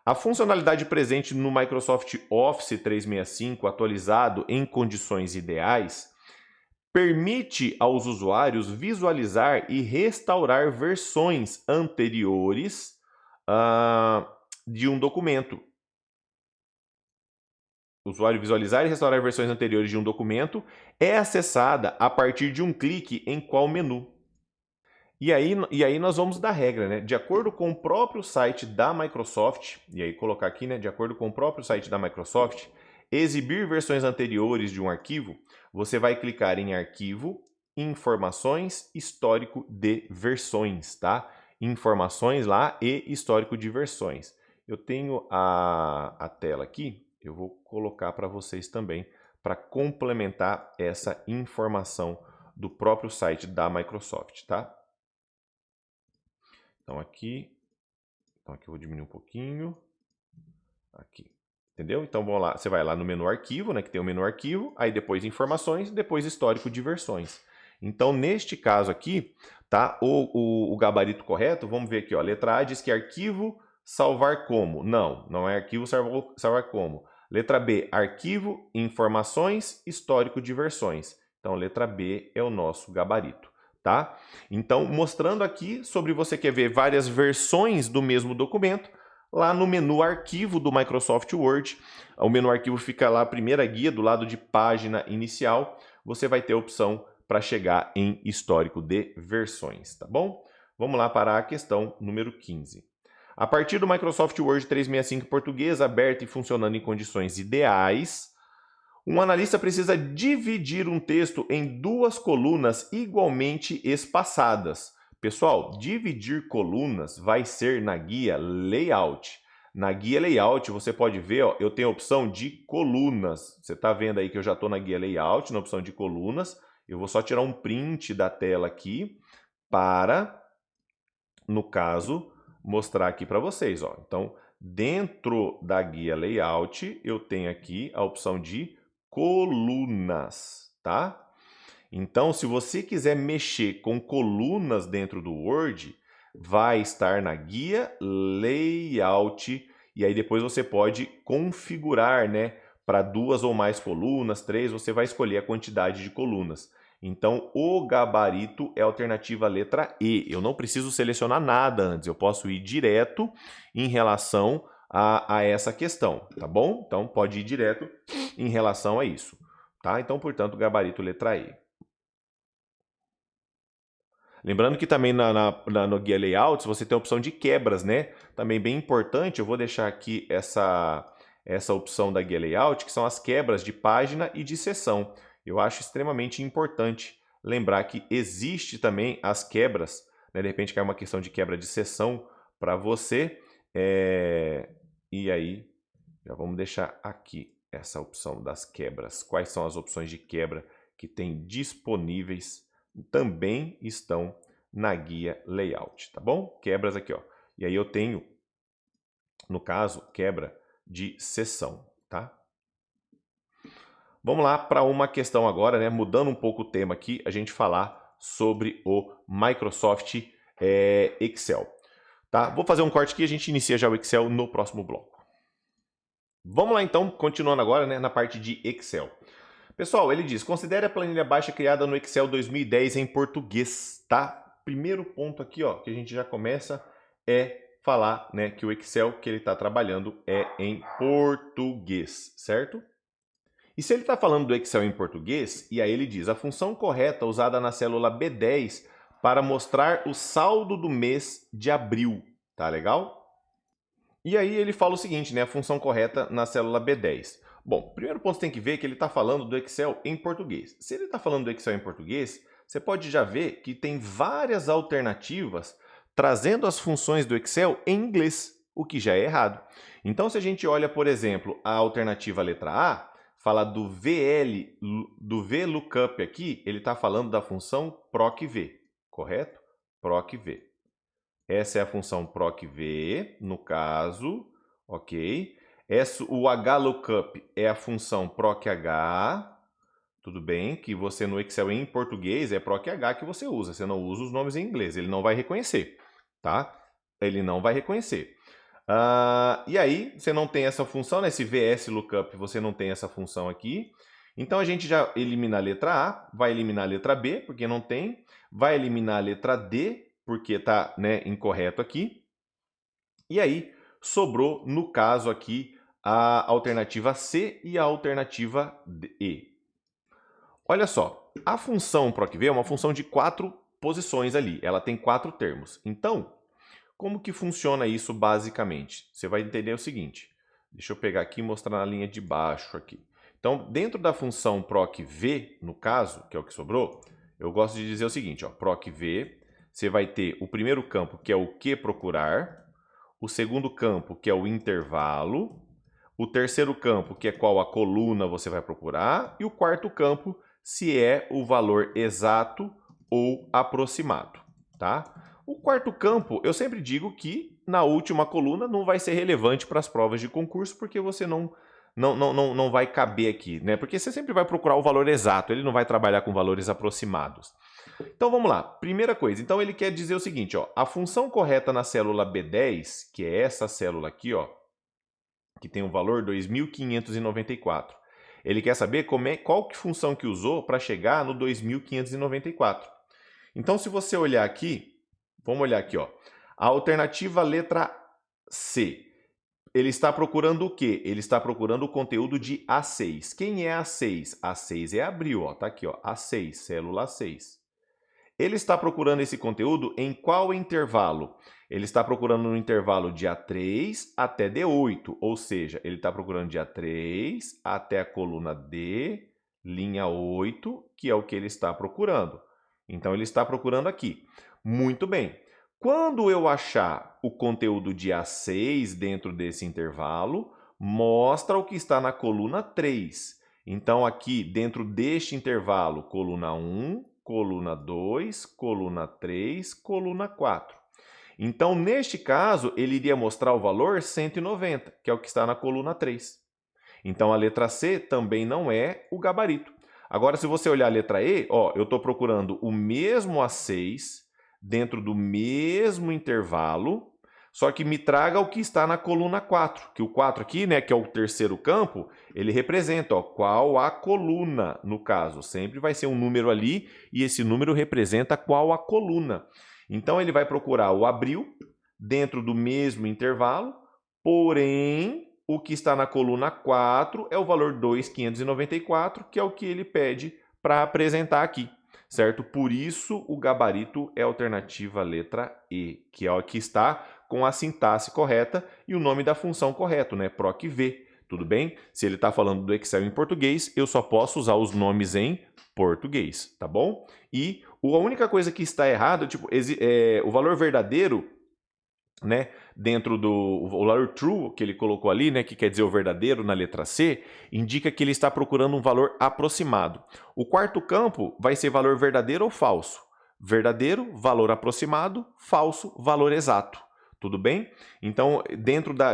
A funcionalidade presente no Microsoft Office 365 atualizado em condições ideais permite aos usuários visualizar e restaurar versões anteriores de um documento. O usuário visualizar e restaurar versões anteriores de um documento é acessada a partir de um clique em qual menu. E aí nós vamos dar regra, né? De acordo com o próprio site da Microsoft, e aí colocar aqui, né? De acordo com o próprio site da Microsoft, exibir versões anteriores de um arquivo, você vai clicar em Arquivo, Informações, Histórico de Versões, tá? Informações lá e Histórico de Versões. Eu tenho a tela aqui, eu vou colocar para vocês também, para complementar essa informação do próprio site da Microsoft, tá? Então aqui eu vou diminuir um pouquinho. Aqui. Entendeu? Então vamos lá, você vai lá no menu arquivo, né, que tem o menu arquivo, aí depois informações, depois histórico de versões. Então neste caso aqui, tá, o gabarito correto, vamos ver aqui, ó, letra A diz que arquivo salvar como. Não é arquivo salvar como. Letra B, arquivo, informações, histórico de versões. Então letra B é o nosso gabarito, tá? Então mostrando aqui sobre você quer ver várias versões do mesmo documento, lá no menu arquivo do Microsoft Word, o menu arquivo fica lá, a primeira guia do lado de página inicial, você vai ter a opção para chegar em histórico de versões, tá bom? Vamos lá para a questão número 15. A partir do Microsoft Word 365 em português, aberto e funcionando em condições ideais, um analista precisa dividir um texto em duas colunas igualmente espaçadas. Pessoal, dividir colunas vai ser na guia Layout. Na guia Layout, você pode ver, ó, eu tenho a opção de colunas. Você está vendo aí que eu já estou na guia Layout, na opção de colunas. Eu vou só tirar um print da tela aqui para, no caso, mostrar aqui para vocês. Ó. Então, dentro da guia Layout, eu tenho aqui a opção de colunas, tá? Então, se você quiser mexer com colunas dentro do Word, vai estar na guia Layout e aí depois você pode configurar, né, para 2 ou mais colunas, 3, você vai escolher a quantidade de colunas. Então, o gabarito é a alternativa letra E. Eu não preciso selecionar nada antes, eu posso ir direto em relação a essa questão, tá bom? Então, pode ir direto em relação a isso, tá? Então, portanto, gabarito letra E. Lembrando que também no Guia Layouts você tem a opção de quebras, né? Também bem importante, eu vou deixar aqui essa opção da Guia Layout, que são as quebras de página e de seção. Eu acho extremamente importante lembrar que existe também as quebras, né? De repente cai uma questão de quebra de seção para você. E aí, já vamos deixar aqui essa opção das quebras. Quais são as opções de quebra que tem disponíveis também estão na guia Layout, tá bom? Quebras aqui, ó. E aí eu tenho, no caso, quebra de seção, tá? Vamos lá para uma questão agora, né? Mudando um pouco o tema aqui, a gente falar sobre o Microsoft Excel, tá? Vou fazer um corte aqui e a gente inicia já o Excel no próximo bloco. Vamos lá então, continuando agora, né, na parte de Excel. Pessoal, ele diz, considere a planilha baixa criada no Excel 2010 em português, tá? Primeiro ponto aqui, ó, que a gente já começa é falar, né, que o Excel que ele está trabalhando é em português, certo? E se ele está falando do Excel em português, e aí ele diz, a função correta usada na célula B10 para mostrar o saldo do mês de abril, tá legal? E aí ele fala o seguinte, né, a função correta na célula B10. Bom, primeiro ponto que você tem que ver é que ele está falando do Excel em português. Se ele está falando do Excel em português, você pode já ver que tem várias alternativas trazendo as funções do Excel em inglês, o que já é errado. Então, se a gente olha, por exemplo, a alternativa letra A, fala do VLOOKUP aqui, ele está falando da função PROC-V, correto? PROC-V. Essa é a função PROC-V, no caso, ok? O HLOOKUP é a função PROC-H, Tudo bem que você no Excel em português é PROC-H que você usa, você não usa os nomes em inglês, ele não vai reconhecer, tá? Ele não vai reconhecer. E aí, você não tem essa função, né? Esse VS lookup, você não tem essa função aqui. Então, a gente já elimina a letra A, vai eliminar a letra B, porque não tem, vai eliminar a letra D, porque está, né, incorreto aqui. E aí, sobrou, no caso aqui, a alternativa C e a alternativa E. Olha só, a função PROC-V é uma função de 4 posições ali, ela tem 4 termos. Então, como que funciona isso basicamente? Você vai entender o seguinte, deixa eu pegar aqui e mostrar na linha de baixo aqui. Então, dentro da função PROC-V, no caso, que é o que sobrou, eu gosto de dizer o seguinte, ó, PROC-V, você vai ter o primeiro campo, que é o que procurar, o segundo campo, que é o intervalo, o terceiro campo, que é qual a coluna você vai procurar, e o quarto campo, se é o valor exato ou aproximado, tá? O quarto campo, eu sempre digo que na última coluna não vai ser relevante para as provas de concurso, porque você não vai caber aqui, né? Porque você sempre vai procurar o valor exato, ele não vai trabalhar com valores aproximados. Então vamos lá, primeira coisa, então ele quer dizer o seguinte, ó, a função correta na célula B10, que é essa célula aqui, ó, que tem o valor 2.594. Ele quer saber qual que função que usou para chegar no 2.594. Então, se você olhar aqui, vamos olhar aqui, ó, a alternativa letra C. Ele está procurando o quê? Ele está procurando o conteúdo de A6. Quem é A6? A6 é abril, ó, tá aqui, ó, A6, célula A6. Ele está procurando esse conteúdo em qual intervalo? Ele está procurando no intervalo de A3 até D8, ou seja, ele está procurando de A3 até a coluna D, linha 8, que é o que ele está procurando. Então, ele está procurando aqui. Muito bem. Quando eu achar o conteúdo de A6 dentro desse intervalo, mostra o que está na coluna 3. Então, aqui, dentro deste intervalo, coluna 1, coluna 2, coluna 3, coluna 4. Então, neste caso, ele iria mostrar o valor 190, que é o que está na coluna 3. Então, a letra C também não é o gabarito. Agora, se você olhar a letra E, ó, eu estou procurando o mesmo A6 dentro do mesmo intervalo, só que me traga o que está na coluna 4, que o 4 aqui, né, que é o terceiro campo, ele representa, ó, qual a coluna, no caso. Sempre vai ser um número ali, e esse número representa qual a coluna. Então, ele vai procurar o abril dentro do mesmo intervalo, porém, o que está na coluna 4 é o valor 2.594, que é o que ele pede para apresentar aqui, certo? Por isso, o gabarito é a alternativa letra E, que é o que está com a sintaxe correta e o nome da função correto, né? PROC-V, tudo bem? Se ele está falando do Excel em português, eu só posso usar os nomes em português, tá bom? E a única coisa que está errada, tipo, o valor verdadeiro, né, dentro do valor true que ele colocou ali, né, que quer dizer o verdadeiro na letra C, indica que ele está procurando um valor aproximado. O quarto campo vai ser valor verdadeiro ou falso. Verdadeiro, valor aproximado, falso, valor exato. Tudo bem? Então,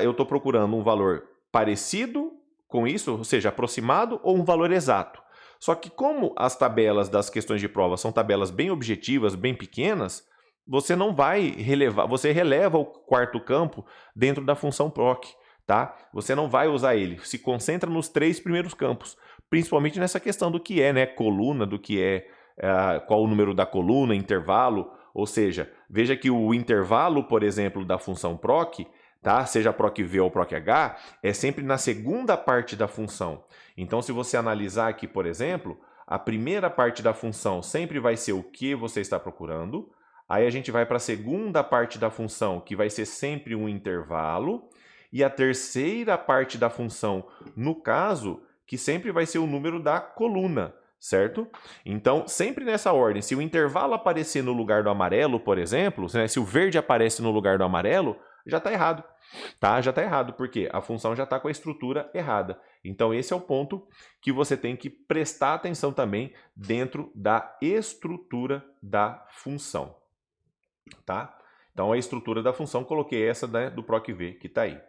eu estou procurando um valor parecido com isso, ou seja, aproximado, ou um valor exato. Só que como as tabelas das questões de prova são tabelas bem objetivas, bem pequenas, você não vai relevar, você releva o quarto campo dentro da função proc, tá? Você não vai usar ele, se concentra nos 3 primeiros campos, principalmente nessa questão do que é, né, coluna, do que é, qual o número da coluna, intervalo, ou seja, veja que o intervalo, por exemplo, da função proc, tá? Seja PROC-V ou PROC-H, é sempre na segunda parte da função. Então, se você analisar aqui, por exemplo, a primeira parte da função sempre vai ser o que você está procurando, aí a gente vai para a segunda parte da função, que vai ser sempre um intervalo, e a terceira parte da função, no caso, que sempre vai ser o número da coluna, certo? Então, sempre nessa ordem, se o intervalo aparecer no lugar do amarelo, por exemplo, né, se o verde aparece no lugar do amarelo, já está errado, tá? Já está errado, porque a função já está com a estrutura errada. Então, esse é o ponto que você tem que prestar atenção também dentro da estrutura da função, tá? Então, a estrutura da função, coloquei essa, né, do PROC-V que está aí.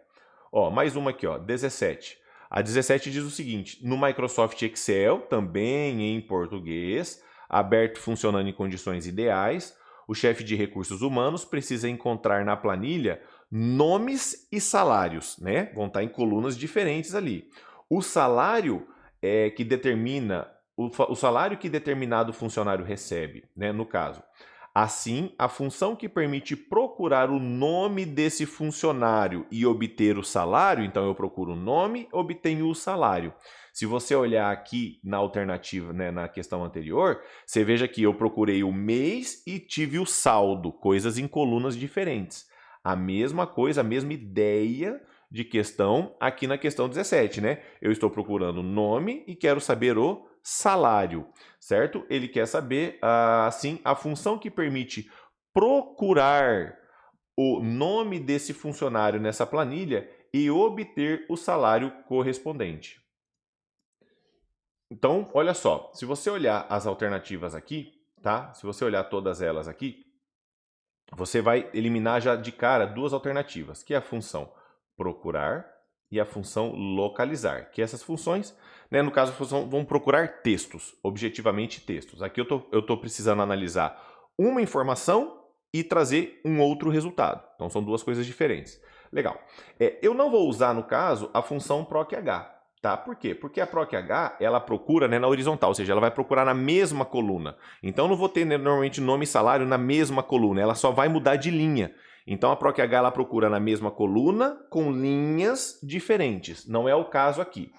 Ó, mais uma aqui, ó, 17. A 17 diz o seguinte: no Microsoft Excel, também em português, aberto funcionando em condições ideais, o chefe de recursos humanos precisa encontrar na planilha nomes e salários, né? Vão estar em colunas diferentes ali. O salário que determina o salário que determinado funcionário recebe, né? No caso. Assim, a função que permite procurar o nome desse funcionário e obter o salário, então eu procuro o nome, obtenho o salário. Se você olhar aqui na alternativa, né, na questão anterior, você veja que eu procurei o mês e tive o saldo, coisas em colunas diferentes. A mesma coisa, a mesma ideia de questão aqui na questão 17, né? Eu estou procurando o nome e quero saber o salário, certo? Ele quer saber, assim, a função que permite procurar o nome desse funcionário nessa planilha e obter o salário correspondente. Então, olha só, se você olhar as alternativas aqui, tá? Se você olhar todas elas aqui, você vai eliminar já de cara duas alternativas, que é a função procurar e a função localizar, que essas funções, né, no caso, vão procurar textos, objetivamente textos. Aqui eu tô precisando analisar uma informação e trazer um outro resultado. Então, são duas coisas diferentes. Legal. Eu não vou usar, no caso, a função proc-h. Tá? Por quê? Porque a proc-h, ela procura, né, na horizontal, ou seja, ela vai procurar na mesma coluna. Então, eu não vou ter, né, normalmente nome e salário na mesma coluna, ela só vai mudar de linha. Então, a proc-h ela procura na mesma coluna com linhas diferentes. Não é o caso aqui.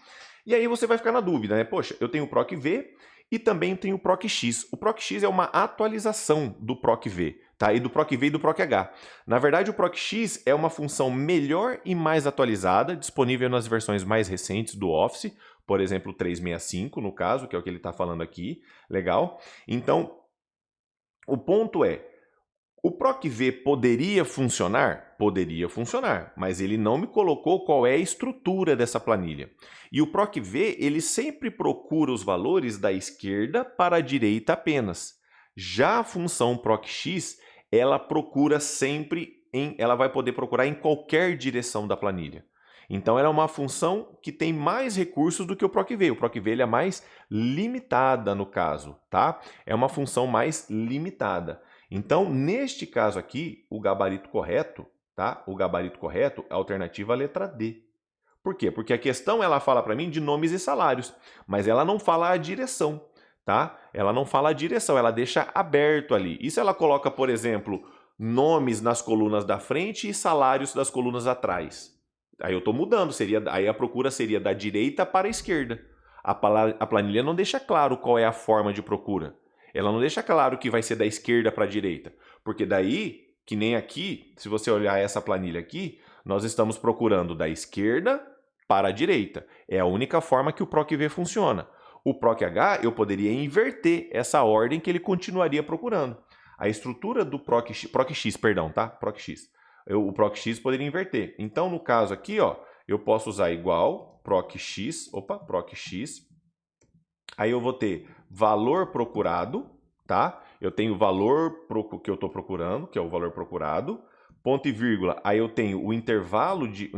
E aí você vai ficar na dúvida, né? Poxa, eu tenho o proc-v e também tenho o proc-x. O proc-x é uma atualização do proc-v, tá? E do proc-v e do proc-h. Na verdade, o proc-x é uma função melhor e mais atualizada, disponível nas versões mais recentes do Office, por exemplo, 365, no caso, que é o que ele está falando aqui. Legal? Então, o ponto é, o proc-v poderia funcionar? Poderia funcionar, mas ele não me colocou qual é a estrutura dessa planilha. E o proc-v, ele sempre procura os valores da esquerda para a direita apenas. Já a função proc-x, ela procura sempre, ela vai poder procurar em qualquer direção da planilha. Então, ela é uma função que tem mais recursos do que o proc-v. O proc-v ele é mais limitada no caso, tá? É uma função mais limitada. Então, neste caso aqui, o gabarito correto, tá? O gabarito correto é a alternativa letra D. Por quê? Porque a questão ela fala para mim de nomes e salários, mas ela não fala a direção, tá? Ela não fala a direção, ela deixa aberto ali. E se ela coloca, por exemplo, nomes nas colunas da frente e salários das colunas atrás? Aí eu estou mudando, aí a procura seria da direita para a esquerda. A planilha não deixa claro qual é a forma de procura. Ela não deixa claro que vai ser da esquerda para a direita. Porque daí, que nem aqui, se você olhar essa planilha aqui, nós estamos procurando da esquerda para a direita. É a única forma que o proc-v funciona. O proc-h, eu poderia inverter essa ordem que ele continuaria procurando. A estrutura do proc-x, perdão, tá? Proc-x. O proc-x poderia inverter. Então, no caso aqui, ó, eu posso usar igual proc-x, proc-x. Aí eu vou ter valor procurado, tá? Eu tenho o valor que eu estou procurando, que é o valor procurado, ponto e vírgula. Aí eu tenho o intervalo de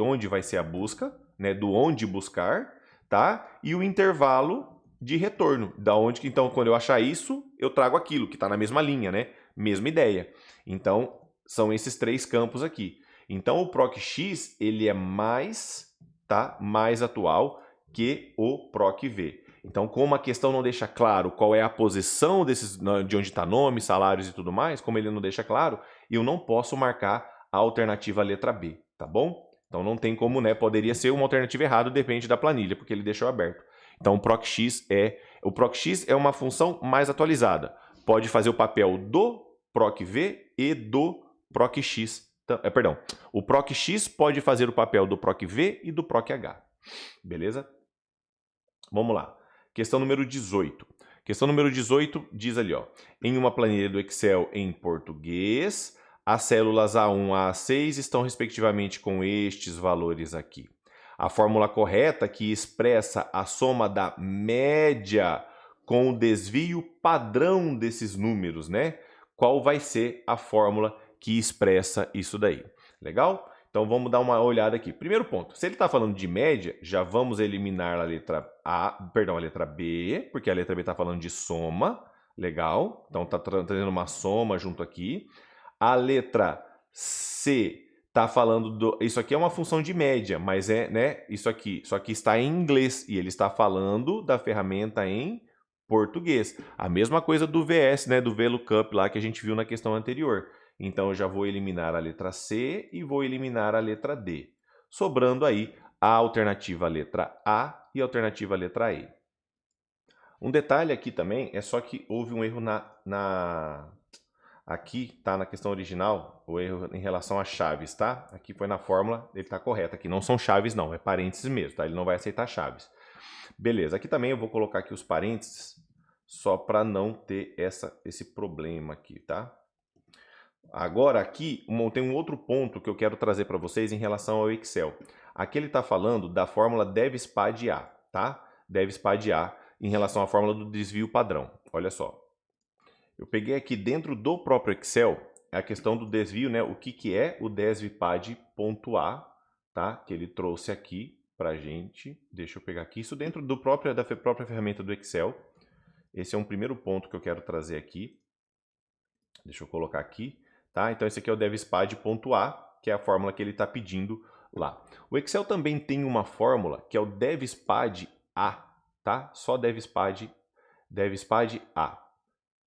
onde vai ser a busca, né? Do onde buscar, tá? E o intervalo de retorno, da onde que então quando eu achar isso, eu trago aquilo que está na mesma linha, né? Mesma ideia. Então são esses três campos aqui. Então o proc-x ele é mais, tá? Mais atual que o proc-v. Então, como a questão não deixa claro qual é a posição de onde está nome, salários e tudo mais, como ele não deixa claro, eu não posso marcar a alternativa letra B, tá bom? Então não tem como, né? Poderia ser uma alternativa errada, depende da planilha, porque ele deixou aberto. Então o proc-x é uma função mais atualizada. Pode fazer o papel do proc-v e do proc-x. Perdão, o proc-x pode fazer o papel do proc-v e do proc-h. Beleza? Vamos lá. Questão número 18. Questão número 18 diz ali, ó, em uma planilha do Excel em português, as células A1 a A6 estão respectivamente com estes valores aqui. A fórmula correta que expressa a soma da média com o desvio padrão desses números, né? Qual vai ser a fórmula que expressa isso daí? Legal? Então vamos dar uma olhada aqui. Primeiro ponto, se ele está falando de média, já vamos eliminar a letra a letra B, porque a letra B está falando de soma, legal. Então está trazendo uma soma junto aqui. A letra C está falando isso aqui é uma função de média, mas isso aqui está em inglês e ele está falando da ferramenta em português. A mesma coisa do VS, do VLOOKUP lá que a gente viu na questão anterior. Então eu já vou eliminar a letra C e vou eliminar a letra D. Sobrando aí a alternativa letra A e a alternativa letra E. Um detalhe aqui também é só que houve um erro aqui, tá, na questão original, o erro em relação a chaves, tá? Aqui foi na fórmula, ele tá correto. Aqui não são chaves não, é parênteses mesmo, tá? Ele não vai aceitar chaves. Beleza, aqui também eu vou colocar aqui os parênteses, só para não ter esse problema aqui, tá? Agora aqui tem um outro ponto que eu quero trazer para vocês em relação ao Excel. Aqui ele está falando da fórmula DEV/SPAD-A, tá? DEV/SPAD-A em relação à fórmula do desvio padrão. Olha só. Eu peguei aqui dentro do próprio Excel a questão do desvio, o que é o DEV/SPAD.A, tá? Que ele trouxe aqui para gente. Deixa eu pegar aqui isso dentro da própria ferramenta do Excel. Esse é um primeiro ponto que eu quero trazer aqui. Deixa eu colocar aqui. Tá? Então esse aqui é o DEV/SPAD.A, que é a fórmula que ele está pedindo lá. O Excel também tem uma fórmula que é o DEV/SPAD-A, tá? Só DEV/SPAD-A,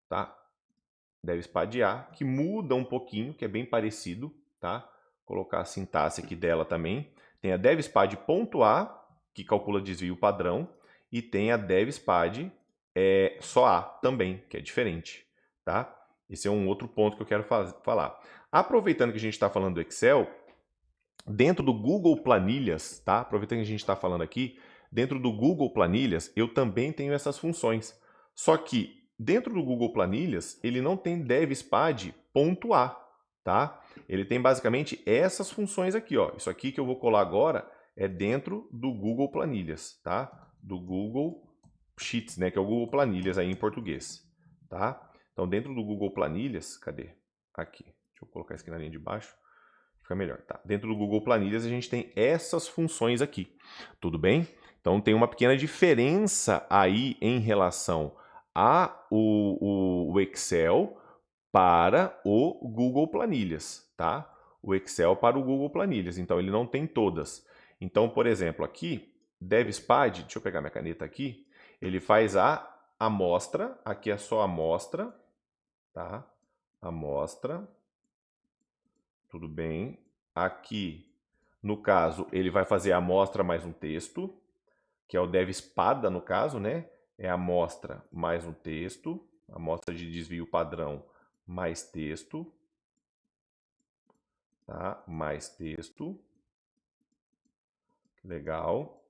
tá? DEV/SPAD-A, que muda um pouquinho, que é bem parecido, tá? Vou colocar a sintaxe aqui dela também. Tem a DEV/SPAD.A, que calcula desvio padrão, e tem a DEV/SPAD só A também, que é diferente, tá? Esse é um outro ponto que eu quero falar. Aproveitando que a gente está falando do Excel, dentro do Google Planilhas, tá? Aproveitando que a gente está falando aqui, dentro do Google Planilhas, eu também tenho essas funções. Só que dentro do Google Planilhas, ele não tem DEV/SPAD.A, tá? Ele tem basicamente essas funções aqui, ó. Isso aqui que eu vou colar agora é dentro do Google Planilhas, tá? Do Google Sheets, que é o Google Planilhas aí em português, tá? Então, dentro do Google Planilhas, cadê? Aqui. Deixa eu colocar isso aqui na linha de baixo. Fica melhor, tá? Dentro do Google Planilhas, a gente tem essas funções aqui. Tudo bem? Então, tem uma pequena diferença aí em relação ao Excel para o Google Planilhas, tá? O Excel para o Google Planilhas. Então, ele não tem todas. Então, por exemplo, aqui, DEV/SPAD, deixa eu pegar minha caneta aqui, ele faz a amostra, aqui é só a amostra, tá? Amostra, tudo bem. Aqui, no caso, ele vai fazer a amostra mais um texto, que é o DEV/SPADA, no caso, É a amostra mais um texto, amostra de desvio padrão mais texto, tá? Mais texto. Legal.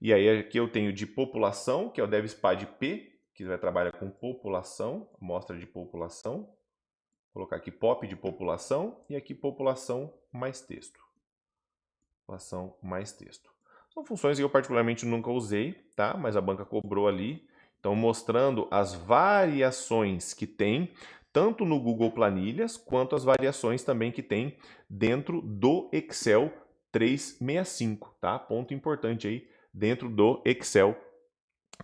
E aí aqui eu tenho de população, que é o DEV/SPAD-P, que vai trabalhar com população, amostra de população. Vou colocar aqui POP de população e aqui população mais texto. População mais texto. São funções que eu particularmente nunca usei, tá? Mas a banca cobrou ali. Então, mostrando as variações que tem, tanto no Google Planilhas, quanto as variações também que tem dentro do Excel 365, tá? Ponto importante aí, dentro do Excel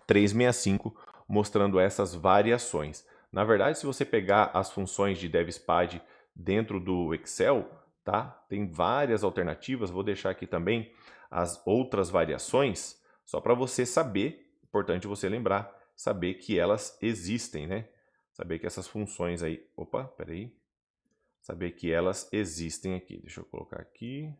365, mostrando essas variações. Na verdade, se você pegar as funções de DEV/SPAD dentro do Excel, tá? Tem várias alternativas, vou deixar aqui também as outras variações, só para você saber, importante você lembrar, saber que elas existem, Saber que essas funções aí, saber que elas existem aqui. Deixa eu colocar aqui.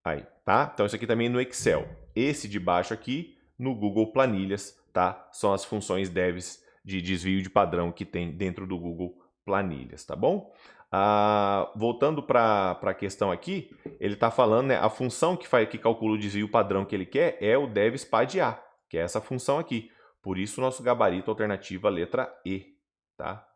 Aí, tá? Então isso aqui também no Excel. Esse de baixo aqui no Google Planilhas, tá? São as funções devs de desvio de padrão que tem dentro do Google Planilhas, tá bom? Voltando para a questão aqui, ele está falando, a função que calcula o desvio padrão que ele quer é o DEV/SPAD-A, que é essa função aqui. Por isso o nosso gabarito alternativa letra E, tá?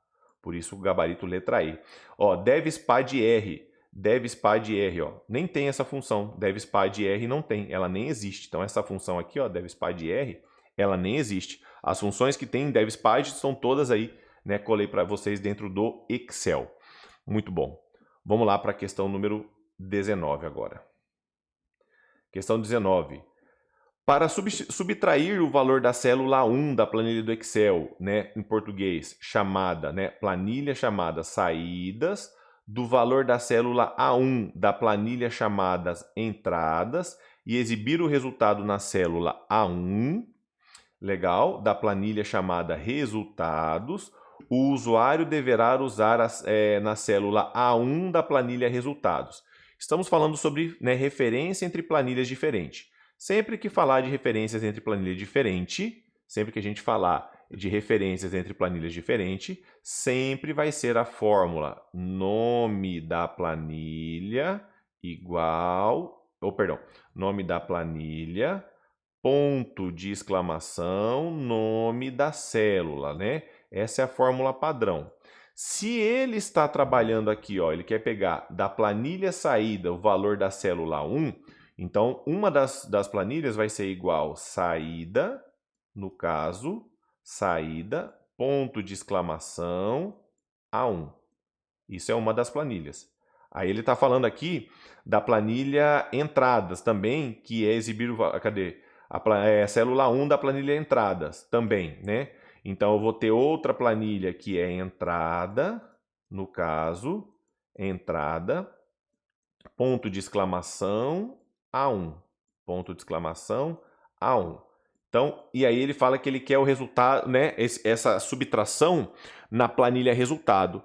Por isso o gabarito letra E. Ó, DEV/SPAD-R. DEV/SPAD-R, ó, nem tem essa função. DEV/SPAD-R não tem, ela nem existe. Então essa função aqui, ó, DEV/SPAD-R, ela nem existe. As funções que tem em DEV/SPAD são todas aí, colei para vocês dentro do Excel. Muito bom. Vamos lá para a questão número 19 agora. Questão 19. Para subtrair o valor da célula 1 da planilha do Excel, né, em português, chamada, né, planilha chamada saídas, do valor da célula A1 da planilha chamadas entradas e exibir o resultado na célula A1, legal, da planilha chamada resultados, o usuário deverá usar na célula A1 da planilha resultados. Estamos falando sobre, né, referência entre planilhas diferentes. Sempre que falar de referências entre planilhas diferentes, sempre que a gente falar de referências entre planilhas diferentes, sempre vai ser a fórmula nome da planilha igual, nome da planilha, ponto de exclamação, nome da célula, né? Essa é a fórmula padrão. Se ele está trabalhando aqui, ó, ele quer pegar da planilha saída o valor da célula 1, então uma das planilhas vai ser igual saída, no caso, saída, ponto de exclamação, A1. Isso é uma das planilhas. Aí ele está falando aqui da planilha entradas também, que é exibir o... Cadê? A célula 1 da planilha entradas também, né? Então, eu vou ter outra planilha que é entrada, no caso, entrada, ponto de exclamação, A1. Ponto de exclamação, A1. Então, e aí ele fala que ele quer o resultado, né? Essa subtração na planilha resultado.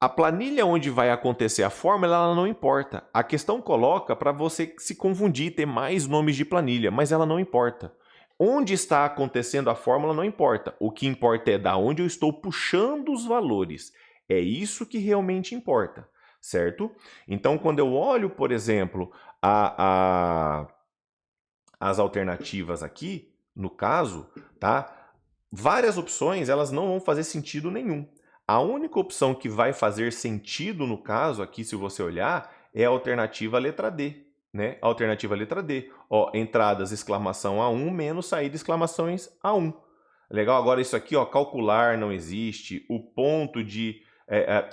A planilha onde vai acontecer a fórmula, ela não importa. A questão coloca para você se confundir, ter mais nomes de planilha, mas ela não importa. Onde está acontecendo a fórmula não importa. O que importa é da onde eu estou puxando os valores. É isso que realmente importa, certo? Então, quando eu olho, por exemplo, as alternativas aqui, no caso, tá? Várias opções, elas não vão fazer sentido nenhum. A única opção que vai fazer sentido no caso aqui, se você olhar, é a alternativa letra D, né? A alternativa letra D. Ó, entradas, exclamação A1, menos saída, exclamações A1. Legal? Agora isso aqui, ó, calcular não existe, o ponto de...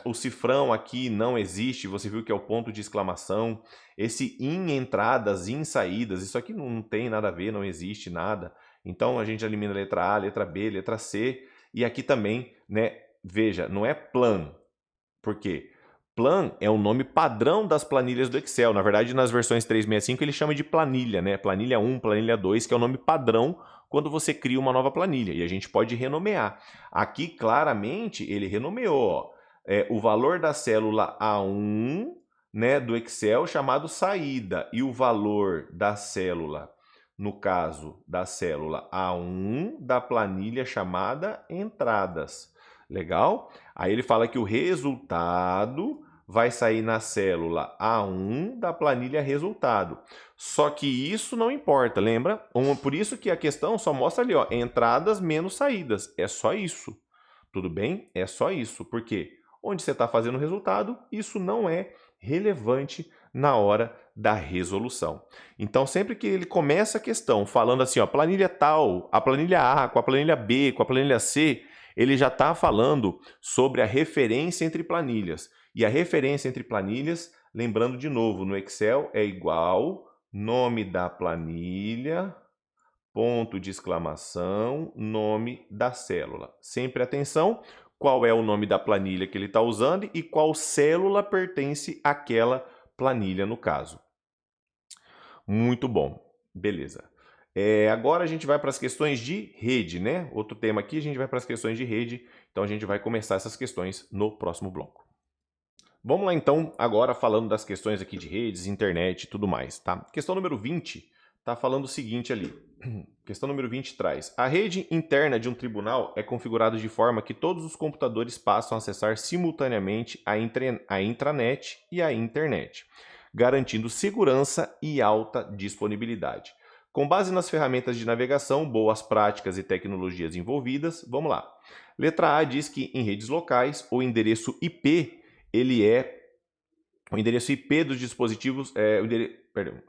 o cifrão aqui não existe, você viu que é o ponto de exclamação. Esse em entradas, em saídas, isso aqui não tem nada a ver, não existe nada. Então a gente elimina a letra A, letra B, letra C, e aqui também, né? Veja, não é plan. Por quê? Plan é o nome padrão das planilhas do Excel. Na verdade, nas versões 365 ele chama de planilha, né? Planilha 1, planilha 2, que é o nome padrão quando você cria uma nova planilha. E a gente pode renomear. Aqui, claramente, ele renomeou, ó, o valor da célula A1, né, do Excel chamado saída. E o valor da célula, no caso da célula A1 da planilha chamada entradas. Legal? Aí ele fala que o resultado vai sair na célula A1 da planilha resultado. Só que isso não importa, lembra? Por isso que a questão só mostra ali, ó, entradas menos saídas. É só isso. Tudo bem? É só isso. Por quê? Onde você está fazendo o resultado, isso não é relevante na hora da resolução. Então, sempre que ele começa a questão falando assim, ó, planilha tal, a planilha A com a planilha B, com a planilha C, ele já está falando sobre a referência entre planilhas. E a referência entre planilhas, lembrando de novo, no Excel é igual nome da planilha, ponto de exclamação, nome da célula. Sempre atenção, qual é o nome da planilha que ele está usando e qual célula pertence àquela planilha no caso. Muito bom, beleza. Agora a gente vai para as questões de rede, né? Outro tema aqui, a gente vai para as questões de rede, então a gente vai começar essas questões no próximo bloco. Vamos lá então, agora falando das questões aqui de redes, internet e tudo mais, tá? Questão número 20 está falando o seguinte ali. Questão número 20 traz: a rede interna de um tribunal é configurada de forma que todos os computadores passam a acessar simultaneamente a intranet e a internet, garantindo segurança e alta disponibilidade. Com base nas ferramentas de navegação, boas práticas e tecnologias envolvidas, vamos lá. Letra A diz que em redes locais, o endereço IP, ele é o endereço IP dos dispositivos,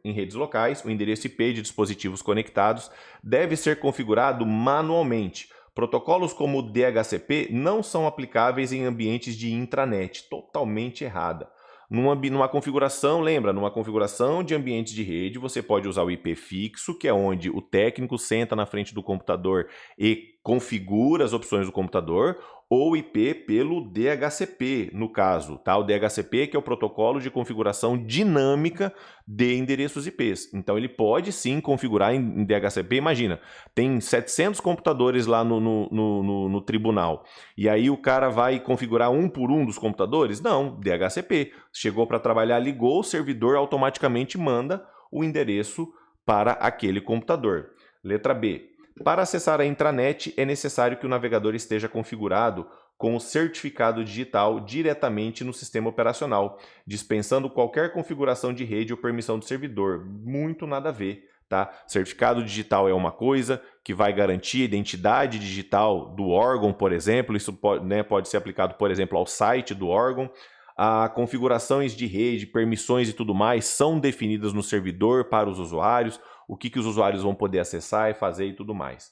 em redes locais, o endereço IP de dispositivos conectados deve ser configurado manualmente. Protocolos como o DHCP não são aplicáveis em ambientes de intranet, totalmente errada. Numa configuração, lembra, numa configuração de ambientes de rede, você pode usar o IP fixo, que é onde o técnico senta na frente do computador e configura as opções do computador, ou IP pelo DHCP, no caso, tá? O DHCP que é o protocolo de configuração dinâmica de endereços IPs. Então ele pode sim configurar em DHCP. Imagina, tem 700 computadores lá no tribunal, e aí o cara vai configurar um por um dos computadores? Não, DHCP. Chegou para trabalhar, ligou, o servidor automaticamente manda o endereço para aquele computador. Letra B. Para acessar a intranet, é necessário que o navegador esteja configurado com o certificado digital diretamente no sistema operacional, dispensando qualquer configuração de rede ou permissão do servidor. Muito nada a ver, tá? Certificado digital é uma coisa que vai garantir a identidade digital do órgão, por exemplo. Isso pode, né, pode ser aplicado, por exemplo, ao site do órgão. As configurações de rede, permissões e tudo mais são definidas no servidor para os usuários, o que os usuários vão poder acessar e fazer e tudo mais.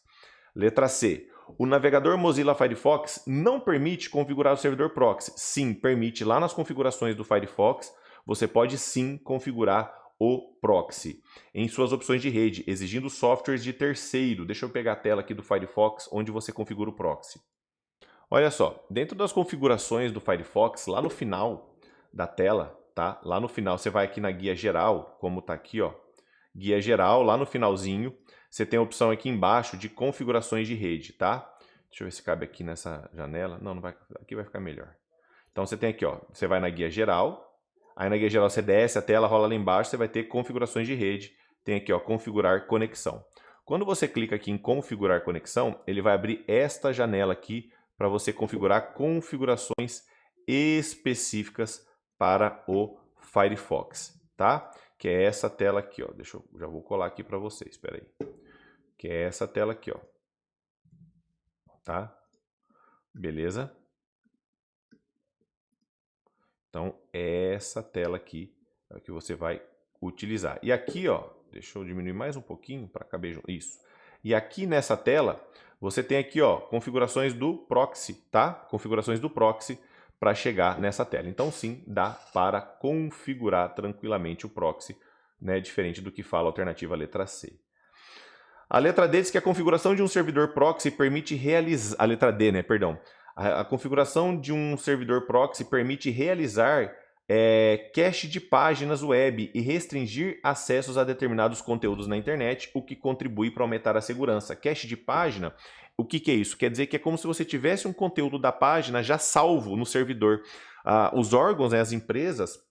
Letra C. O navegador Mozilla Firefox não permite configurar o servidor proxy. Sim, permite. Lá nas configurações do Firefox, você pode sim configurar o proxy em suas opções de rede, exigindo softwares de terceiro. Deixa eu pegar a tela aqui do Firefox, onde você configura o proxy. Olha só, dentro das configurações do Firefox, lá no final da tela, tá? Lá no final, você vai aqui na guia geral, como tá aqui, ó. Guia geral, lá no finalzinho, você tem a opção aqui embaixo de configurações de rede, tá? Deixa eu ver se cabe aqui nessa janela. Não, não vai, aqui vai ficar melhor. Então você tem aqui, ó, você vai na guia geral, aí na guia geral você desce a tela, rola lá embaixo, você vai ter configurações de rede, tem aqui, ó, configurar conexão. Quando você clica aqui em configurar conexão, ele vai abrir esta janela aqui para você configurar configurações específicas para o Firefox, tá? Que é essa tela aqui, ó. Deixa eu já vou colar aqui para vocês, espera aí. Que é essa tela aqui, ó. Tá? Beleza? Então, é essa tela aqui é que você vai utilizar. E aqui, ó, deixa eu diminuir mais um pouquinho para caber junto. Isso. E aqui nessa tela, você tem aqui, ó, configurações do proxy, tá? Configurações do proxy para chegar nessa tela. Então, sim, dá para configurar tranquilamente o proxy, né? Diferente do que fala a alternativa letra C. A letra D diz que a configuração de um servidor proxy permite realizar... A letra D, né? Perdão. A configuração de um servidor proxy permite realizar cache de páginas web e restringir acessos a determinados conteúdos na internet, o que contribui para aumentar a segurança. Cache de página, o que é isso? Quer dizer que é como se você tivesse um conteúdo da página já salvo no servidor. Os órgãos, né, as empresas,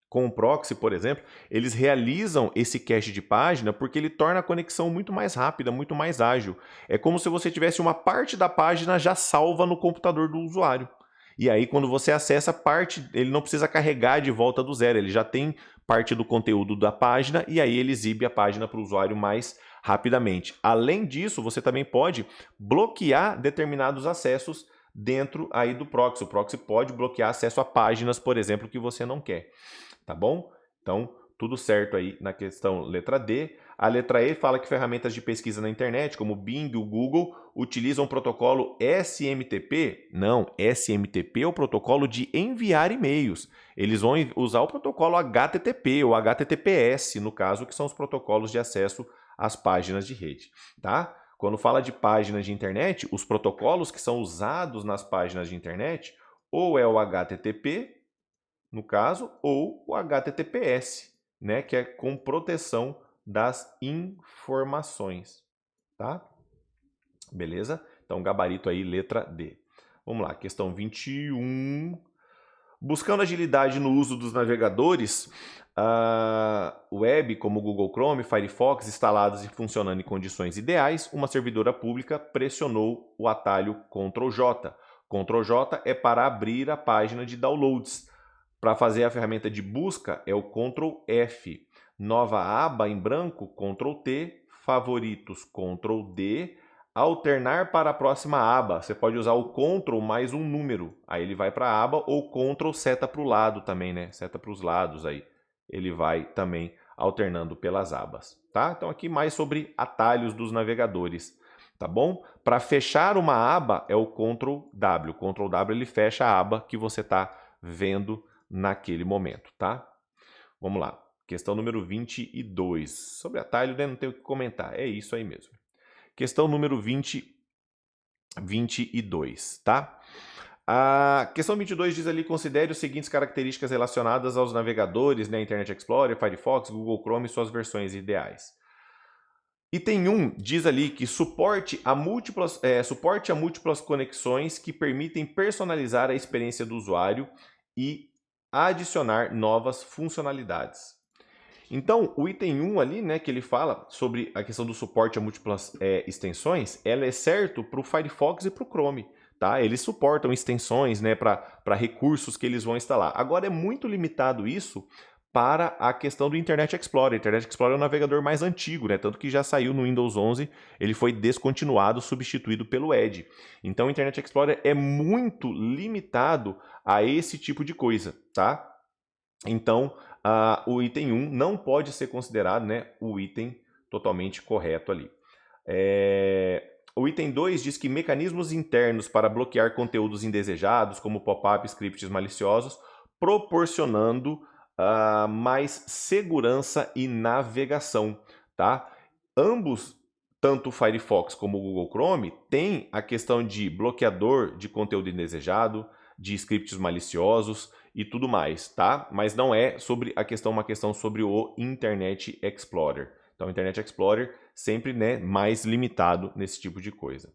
com o proxy, por exemplo, eles realizam esse cache de página porque ele torna a conexão muito mais rápida, muito mais ágil. É como se você tivesse uma parte da página já salva no computador do usuário. E aí, quando você acessa a parte, ele não precisa carregar de volta do zero, ele já tem parte do conteúdo da página e aí ele exibe a página para o usuário mais rapidamente. Além disso, você também pode bloquear determinados acessos dentro aí do proxy. O proxy pode bloquear acesso a páginas, por exemplo, que você não quer. Tá bom? Então, tudo certo aí na questão letra D. A letra E fala que ferramentas de pesquisa na internet, como o Bing, o Google, utilizam o protocolo SMTP. Não, SMTP é o protocolo de enviar e-mails. Eles vão usar o protocolo HTTP ou HTTPS, no caso, que são os protocolos de acesso às páginas de rede, tá? Quando fala de páginas de internet, os protocolos que são usados nas páginas de internet, ou é o HTTP, no caso, ou o HTTPS, né, que é com proteção das informações, tá? Beleza? Então, gabarito aí, letra D. Vamos lá, questão 21. Buscando agilidade no uso dos navegadores web, como o Google Chrome, Firefox, instalados e funcionando em condições ideais, uma servidora pública pressionou o atalho Ctrl+J. Ctrl+J é para abrir a página de downloads. Para fazer a ferramenta de busca é o Ctrl F. Nova aba em branco, Ctrl T. Favoritos, Ctrl D. Alternar para a próxima aba. Você pode usar o Ctrl mais um número. Aí ele vai para a aba, ou Ctrl seta para o lado também, né? Seta para os lados aí. Ele vai também alternando pelas abas, tá? Então aqui mais sobre atalhos dos navegadores, tá bom? Para fechar uma aba é o Ctrl W. O Ctrl W ele fecha a aba que você está vendo naquele momento, tá? Vamos lá. Questão número 22. Sobre atalho, né, não tenho o que comentar. É isso aí mesmo. Questão número 22, tá? A questão 22 diz ali, considere as seguintes características relacionadas aos navegadores, né, Internet Explorer, Firefox, Google Chrome e suas versões ideais. Item 1 diz ali que suporte a múltiplas conexões que permitem personalizar a experiência do usuário e adicionar novas funcionalidades. Então, o item 1 ali, né, que ele fala sobre a questão do suporte a múltiplas extensões, ela é certo para o Firefox e para o Chrome, tá? Eles suportam extensões, né, para recursos que eles vão instalar. Agora, é muito limitado isso para a questão do Internet Explorer. Internet Explorer é o navegador mais antigo, né? Tanto que já saiu no Windows 11, ele foi descontinuado, substituído pelo Edge. Então, o Internet Explorer é muito limitado a esse tipo de coisa, tá? Então, o item 1 não pode ser considerado, né, o item totalmente correto ali. O item 2 diz que mecanismos internos para bloquear conteúdos indesejados, como pop-up, scripts maliciosos, proporcionando mais segurança e navegação, tá? Ambos, tanto o Firefox como o Google Chrome, têm a questão de bloqueador de conteúdo indesejado, de scripts maliciosos e tudo mais, tá? Mas não é sobre uma questão sobre o Internet Explorer. Então, o Internet Explorer sempre, né, mais limitado nesse tipo de coisa.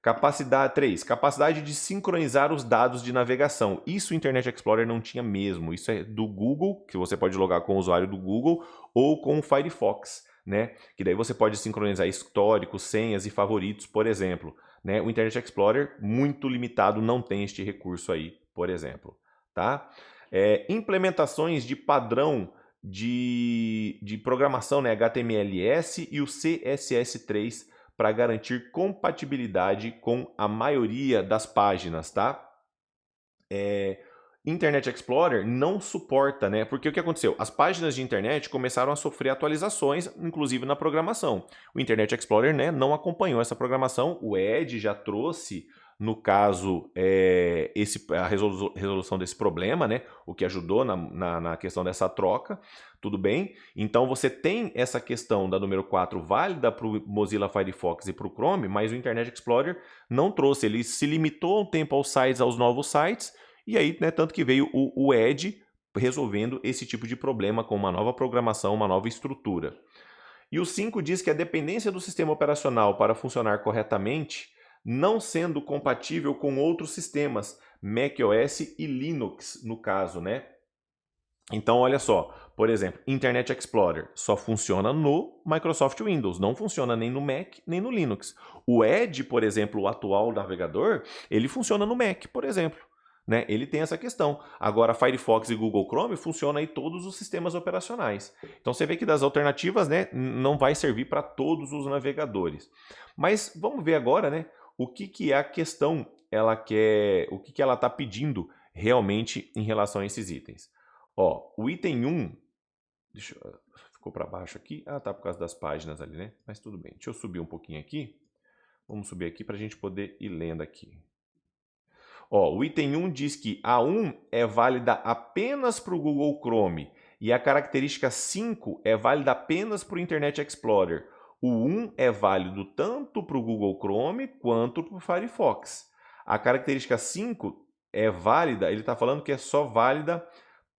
Capacidade 3, capacidade de sincronizar os dados de navegação. Isso o Internet Explorer não tinha mesmo. Isso é do Google, que você pode logar com o usuário do Google ou com o Firefox, né? Que daí você pode sincronizar históricos, senhas e favoritos, por exemplo. Né? O Internet Explorer, muito limitado, não tem este recurso aí, por exemplo. Tá? Implementações de padrão de programação, né? HTMLS e o CSS3 para garantir compatibilidade com a maioria das páginas, tá? Internet Explorer não suporta, né? Porque o que aconteceu? As páginas de internet começaram a sofrer atualizações, inclusive na programação. O Internet Explorer, né, não acompanhou essa programação. O Edge já trouxe, no caso, a resolução desse problema, né? O que ajudou na questão dessa troca. Tudo bem? Então você tem essa questão da número 4 válida para o Mozilla Firefox e para o Chrome, mas o Internet Explorer não trouxe. Ele se limitou ao tempo aos novos sites. E aí, né, tanto que veio o Edge resolvendo esse tipo de problema com uma nova programação, uma nova estrutura. E o 5 diz que a dependência do sistema operacional para funcionar corretamente, não sendo compatível com outros sistemas, macOS e Linux, no caso, né? Então, olha só, por exemplo, Internet Explorer só funciona no Microsoft Windows, não funciona nem no Mac, nem no Linux. O Edge, por exemplo, o atual navegador, ele funciona no Mac, por exemplo. Né? Ele tem essa questão. Agora, Firefox e Google Chrome funcionam em todos os sistemas operacionais. Então, você vê que das alternativas, né, não vai servir para todos os navegadores. Mas vamos ver agora, né, o que é a questão, o que ela está pedindo realmente em relação a esses itens. Ó, o item 1, ficou para baixo aqui. Ah, tá por causa das páginas ali, né? Mas tudo bem. Deixa eu subir um pouquinho aqui. Vamos subir aqui para a gente poder ir lendo aqui. Ó, o item 1 diz que a 1 é válida apenas para o Google Chrome e a característica 5 é válida apenas para o Internet Explorer. O 1 é válido tanto para o Google Chrome quanto para o Firefox. A característica 5 é válida, ele está falando que é só válida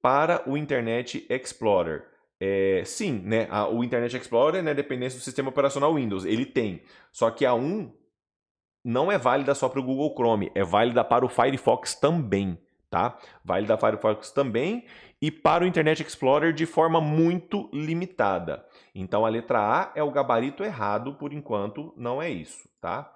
para o Internet Explorer. Sim, né, o Internet Explorer, né, dependência do sistema operacional Windows, ele tem. Só que a 1 não é válida só para o Google Chrome, é válida para o Firefox também, tá? Válida para o Firefox também e para o Internet Explorer de forma muito limitada. Então a letra A é o gabarito errado, por enquanto não é isso, tá?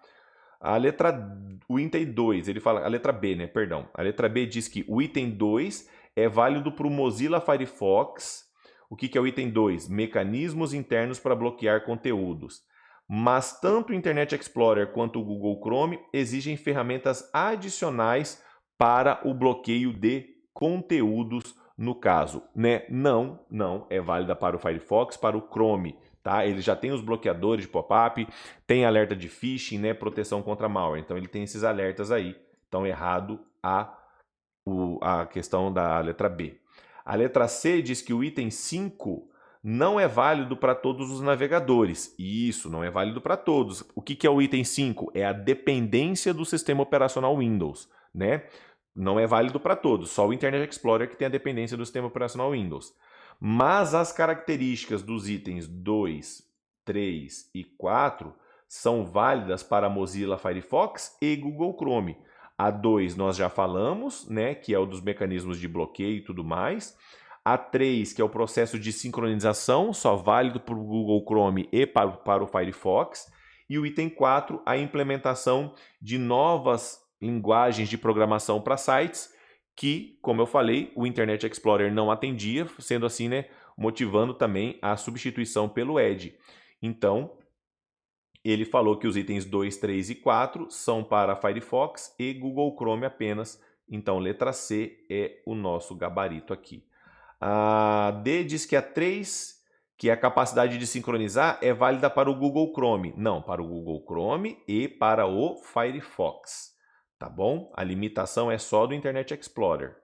O item 2, ele fala, a letra B, né, perdão. A letra B diz que o item 2 é válido para o Mozilla Firefox. O que é o item 2? Mecanismos internos para bloquear conteúdos. Mas tanto o Internet Explorer quanto o Google Chrome exigem ferramentas adicionais para o bloqueio de conteúdos no caso, né? Não é válida para o Firefox, para o Chrome, tá? Ele já tem os bloqueadores de pop-up, tem alerta de phishing, né? Proteção contra malware. Então ele tem esses alertas aí. Então errado a questão da letra B. A letra C diz que o item 5 não é válido para todos os navegadores. Isso, não é válido para todos. O que é o item 5? É a dependência do sistema operacional Windows, né? Não é válido para todos, só o Internet Explorer que tem a dependência do sistema operacional Windows. Mas as características dos itens 2, 3 e 4 são válidas para Mozilla Firefox e Google Chrome. A 2 nós já falamos, né, que é o dos mecanismos de bloqueio e tudo mais. A 3, que é o processo de sincronização, só válido para o Google Chrome e para o Firefox. E o item 4, a implementação de novas linguagens de programação para sites, que, como eu falei, o Internet Explorer não atendia, sendo assim, né, motivando também a substituição pelo Edge. Então, ele falou que os itens 2, 3 e 4 são para Firefox e Google Chrome apenas. Então, letra C é o nosso gabarito aqui. A D diz que a 3, que é a capacidade de sincronizar, é válida para o Google Chrome. Não, para o Google Chrome e para o Firefox. Tá bom? A limitação é só do Internet Explorer.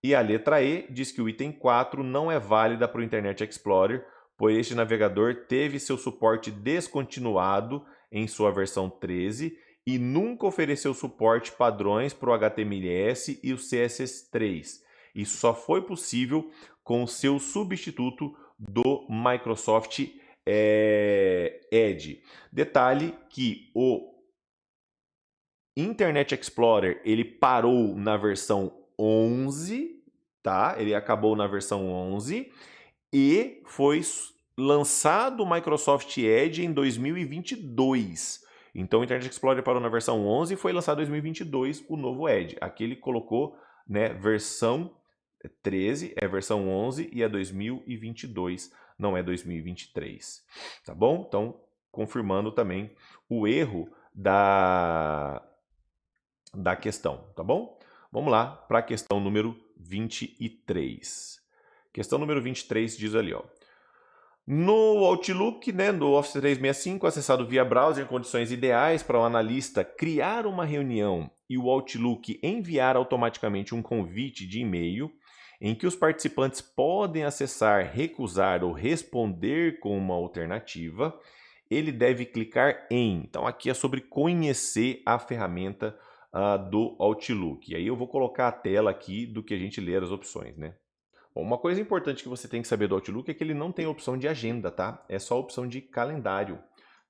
E a letra E diz que o item 4 não é válida para o Internet Explorer, pois este navegador teve seu suporte descontinuado em sua versão 13 e nunca ofereceu suporte padrões para o HTMLS e o CSS3. Isso só foi possível com o seu substituto do Microsoft Edge. Detalhe que o Internet Explorer ele parou na versão 11, tá? Ele acabou na versão 11 e foi lançado o Microsoft Edge em 2022. Então o Internet Explorer parou na versão 11 e foi lançado em 2022 o novo Edge. Aqui ele colocou, né, versão 13, é versão 11 e é 2022, não é 2023. Tá bom? Então, confirmando também o erro da questão, tá bom? Vamos lá para a questão número 23. Questão número 23 diz ali, ó. No Outlook, né, no Office 365, acessado via browser em condições ideais para o analista criar uma reunião e o Outlook enviar automaticamente um convite de e-mail em que os participantes podem acessar, recusar ou responder com uma alternativa, ele deve clicar em. Então aqui é sobre conhecer a ferramenta do Outlook. E aí eu vou colocar a tela aqui do que a gente lê as opções, né? Bom, uma coisa importante que você tem que saber do Outlook é que ele não tem a opção de agenda, tá? É só a opção de calendário,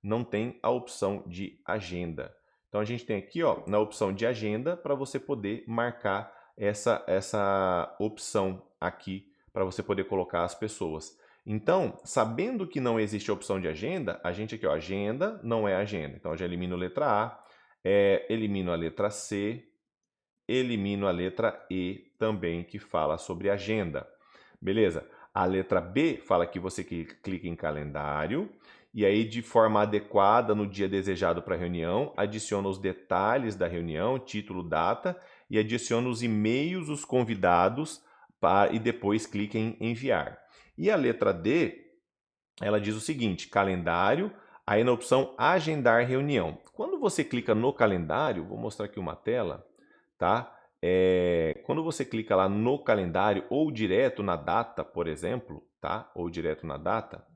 não tem a opção de agenda. Então a gente tem aqui, ó, na opção de agenda para você poder marcar essa opção aqui para você poder colocar as pessoas. Então, sabendo que não existe a opção de agenda, a gente aqui, ó, agenda não é agenda. Então eu já elimino a letra A, elimino a letra C, elimino a letra E também, que fala sobre agenda. Beleza? A letra B fala que você clica em calendário e aí, de forma adequada, no dia desejado para a reunião, adiciona os detalhes da reunião, título, data, e adiciona os e-mails, os convidados, e depois clica em enviar. E a letra D, ela diz o seguinte, calendário, aí na opção agendar reunião. Quando você clica no calendário, vou mostrar aqui uma tela, tá? Quando você clica lá no calendário ou direto na data, por exemplo, tá? Ou direto na data,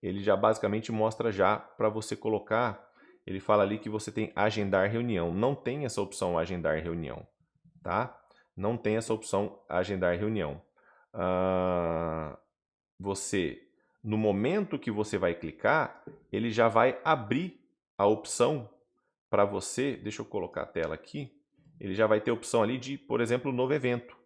ele já basicamente mostra já para você colocar, ele fala ali que você tem agendar reunião. Não tem essa opção agendar reunião, tá? Não tem essa opção agendar reunião. Você, no momento que você vai clicar, ele já vai abrir a opção para você, deixa eu colocar a tela aqui, ele já vai ter a opção ali de, por exemplo, novo evento,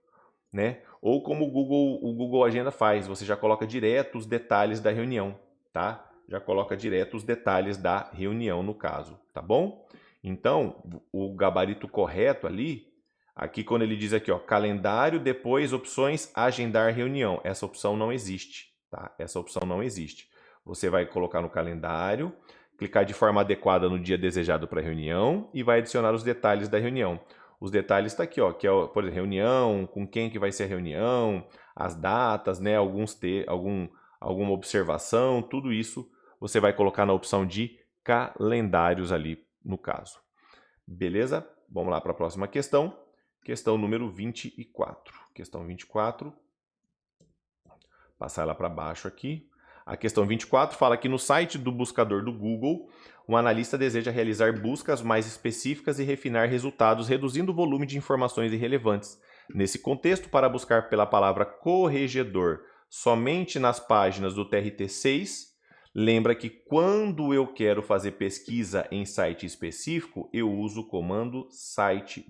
né? Ou como o Google Agenda faz, você já coloca direto os detalhes da reunião, tá? Já coloca direto os detalhes da reunião no caso, tá bom? Então, o gabarito correto ali, aqui quando ele diz aqui, ó, calendário, depois opções, agendar reunião, essa opção não existe, tá? Essa opção não existe. Você vai colocar no calendário, clicar de forma adequada no dia desejado para a reunião e vai adicionar os detalhes da reunião. Os detalhes está aqui, ó, que é, por exemplo, reunião, com quem que vai ser a reunião, as datas, né, alguma observação, tudo isso você vai colocar na opção de calendários ali no caso. Beleza? Vamos lá para a próxima questão. questão número 24. Questão 24, passar ela para baixo aqui. A questão 24 fala que no site do buscador do Google, um analista deseja realizar buscas mais específicas e refinar resultados, reduzindo o volume de informações irrelevantes. Nesse contexto, para buscar pela palavra corregedor somente nas páginas do TRT6, lembra que quando eu quero fazer pesquisa em site específico, eu uso o comando site .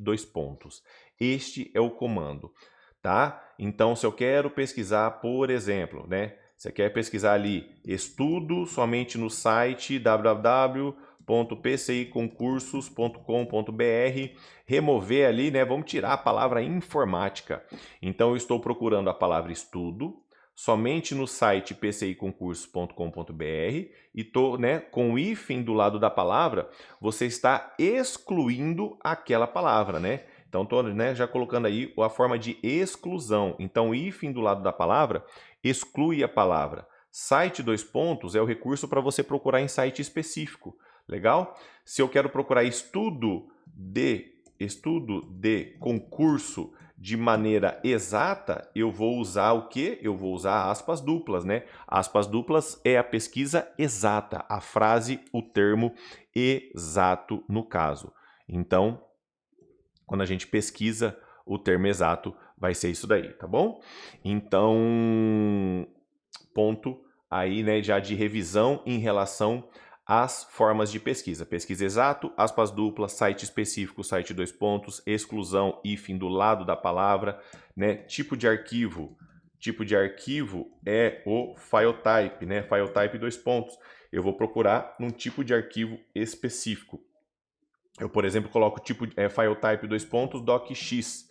Este é o comando, tá? Então, se eu quero pesquisar, por exemplo, né? Você quer pesquisar ali estudo somente no site www.pciconcursos.com.br, remover ali, né? Vamos tirar a palavra informática. Então, eu estou procurando a palavra estudo somente no site pciconcursos.com.br e tô, né, com o hífen do lado da palavra, você está excluindo aquela palavra, né? Então, estou, né, já colocando aí a forma de exclusão. Então, o hífen do lado da palavra exclui a palavra. Site é o recurso para você procurar em site específico. Legal? Se eu quero procurar estudo de concurso de maneira exata, eu vou usar o quê? Eu vou usar aspas duplas, né? Aspas duplas é a pesquisa exata, a frase, o termo exato no caso. Então, quando a gente pesquisa o termo exato, vai ser isso daí, tá bom? Então, ponto aí, né, já de revisão em relação às formas de pesquisa. Pesquisa exato, aspas duplas, site específico, site dois pontos, exclusão, hífen do lado da palavra, né? Tipo de arquivo. Tipo de arquivo é o file type, né? File type dois pontos. Eu vou procurar num tipo de arquivo específico. Eu, por exemplo, coloco tipo file type dois pontos docx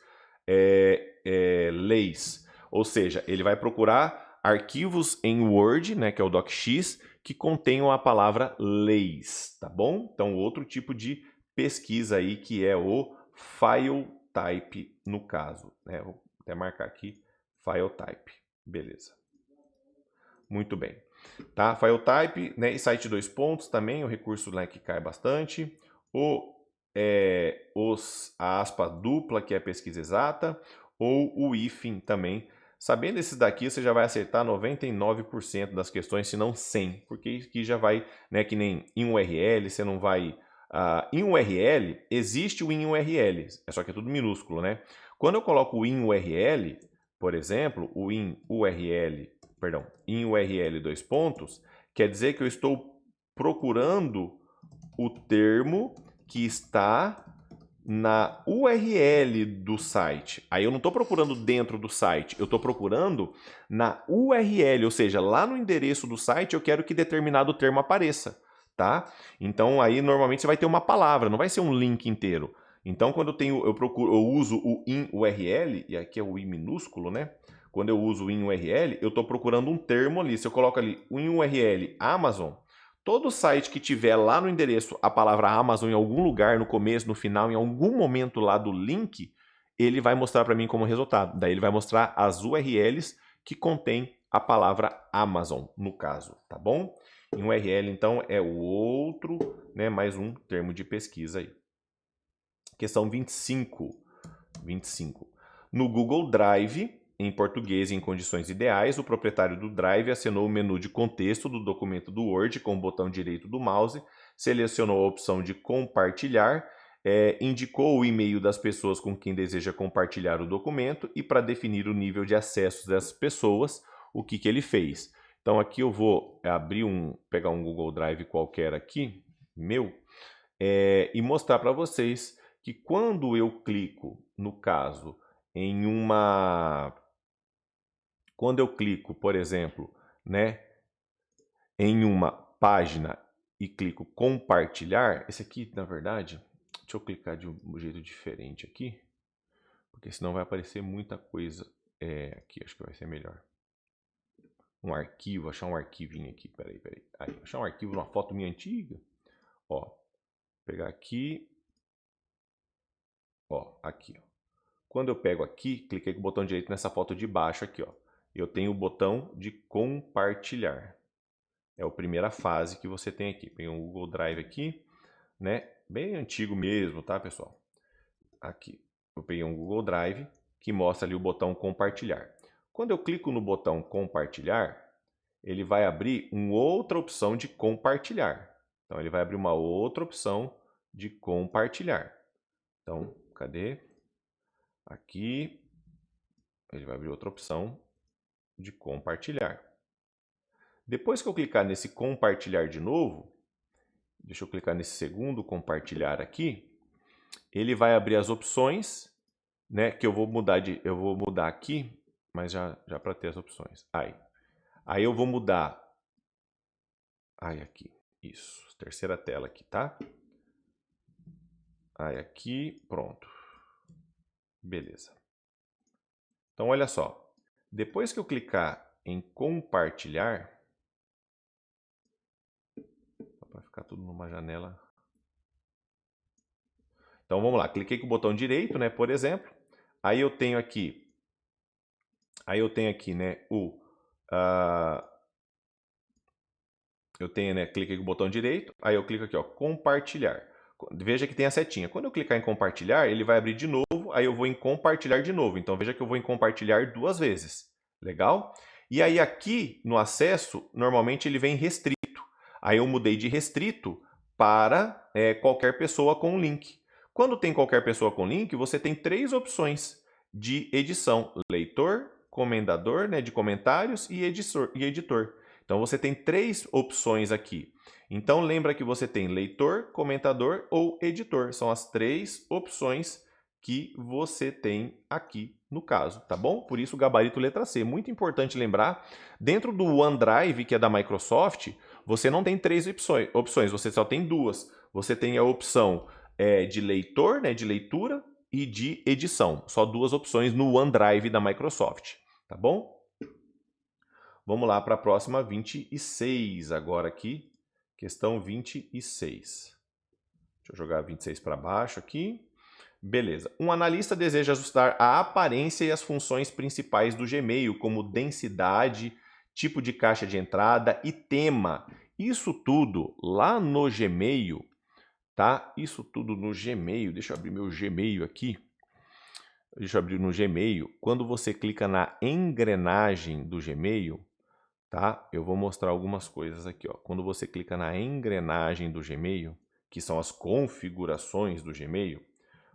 leis, ou seja, ele vai procurar arquivos em Word, né, que é o docx, que contenham a palavra leis, tá bom? Então, outro tipo de pesquisa aí que é o file type no caso, né? Vou até marcar aqui file type, beleza? Muito bem. Tá? File type, né, e site dois pontos também, o recurso, né, que cai bastante. A aspa dupla, que é a pesquisa exata, ou o hífen também. Sabendo esses daqui, você já vai acertar 99% das questões, se não 100%, porque aqui já vai, né, que nem em URL, você não vai... em URL, existe o in URL, só que é tudo minúsculo, né? Quando eu coloco o in URL, por exemplo, o in URL dois pontos, quer dizer que eu estou procurando o termo que está na URL do site. Aí eu não estou procurando dentro do site, eu estou procurando na URL, ou seja, lá no endereço do site eu quero que determinado termo apareça, tá? Então aí normalmente você vai ter uma palavra, não vai ser um link inteiro. Então quando eu uso o in URL, e aqui é o i minúsculo, né? Quando eu uso o in URL, eu estou procurando um termo ali. Se eu coloco ali o in URL Amazon, todo site que tiver lá no endereço a palavra Amazon em algum lugar, no começo, no final, em algum momento lá do link, ele vai mostrar para mim como resultado. Daí ele vai mostrar as URLs que contém a palavra Amazon, no caso, tá bom? Em URL, então, é o outro, né, mais um termo de pesquisa aí. Questão 25. No Google Drive, em português e em condições ideais, o proprietário do Drive acionou o menu de contexto do documento do Word com o botão direito do mouse, selecionou a opção de compartilhar, indicou o e-mail das pessoas com quem deseja compartilhar o documento e para definir o nível de acesso dessas pessoas, o que ele fez. Então aqui eu vou pegar um Google Drive qualquer aqui, meu, e mostrar para vocês que quando eu clico, no caso, quando eu clico, por exemplo, né, em uma página e clico compartilhar, esse aqui, na verdade, deixa eu clicar de um jeito diferente aqui, porque senão vai aparecer muita coisa. Aqui acho que vai ser melhor. Um arquivo, achar um arquivinho aqui, peraí. Aí, achar um arquivo, uma foto minha antiga. Ó, pegar aqui. Ó, aqui, ó. Quando eu pego aqui, cliquei com o botão direito nessa foto de baixo aqui, ó. Eu tenho o botão de compartilhar. É a primeira fase que você tem aqui. Tem um Google Drive aqui, né? Bem antigo mesmo, tá, pessoal? Aqui. eu peguei um Google Drive que mostra ali o botão compartilhar. Quando eu clico no botão compartilhar, ele vai abrir uma outra opção de compartilhar. Então, ele vai abrir uma outra opção de compartilhar. Então, cadê? Aqui, ele vai abrir outra opção de compartilhar. Depois que eu clicar nesse compartilhar de novo, deixa eu clicar nesse segundo compartilhar aqui, ele vai abrir as opções, né, que eu vou mudar aqui, mas já para ter as opções. Aí eu vou mudar. Aqui. Isso. Terceira tela aqui, tá? Aqui, pronto. Beleza. Então, olha só. Depois que eu clicar em compartilhar, para ficar tudo numa janela. Então, vamos lá. Cliquei com o botão direito, né, por exemplo. Aí eu tenho aqui, né, cliquei com o botão direito, aí eu clico aqui, ó, compartilhar. Veja que tem a setinha. Quando eu clicar em compartilhar, ele vai abrir de novo, aí eu vou em compartilhar de novo. Então, veja que eu vou em compartilhar 2 vezes. Legal? E aí aqui no acesso, normalmente ele vem restrito. Aí eu mudei de restrito para qualquer pessoa com link. Quando tem qualquer pessoa com link, você tem 3 opções de edição: leitor, comendador, né, de comentários e editor. Então você tem 3 opções aqui. Então lembra que você tem leitor, comentador ou editor. São as 3 opções que você tem aqui no caso, tá bom? Por isso o gabarito letra C. Muito importante lembrar, dentro do OneDrive, que é da Microsoft, você não tem 3 opções, você só tem 2. Você tem a opção de leitor, né, de leitura, e de edição. Só 2 opções no OneDrive da Microsoft, tá bom? Vamos lá para a próxima, 26 agora aqui. Questão 26. Deixa eu jogar 26 para baixo aqui. Beleza. Um analista deseja ajustar a aparência e as funções principais do Gmail, como densidade, tipo de caixa de entrada e tema. Isso tudo lá no Gmail, tá? Isso tudo no Gmail. Deixa eu abrir meu Gmail aqui. Deixa eu abrir no Gmail. Quando você clica na engrenagem do Gmail, tá? Eu vou mostrar algumas coisas aqui, ó. Quando você clica na engrenagem do Gmail, que são as configurações do Gmail,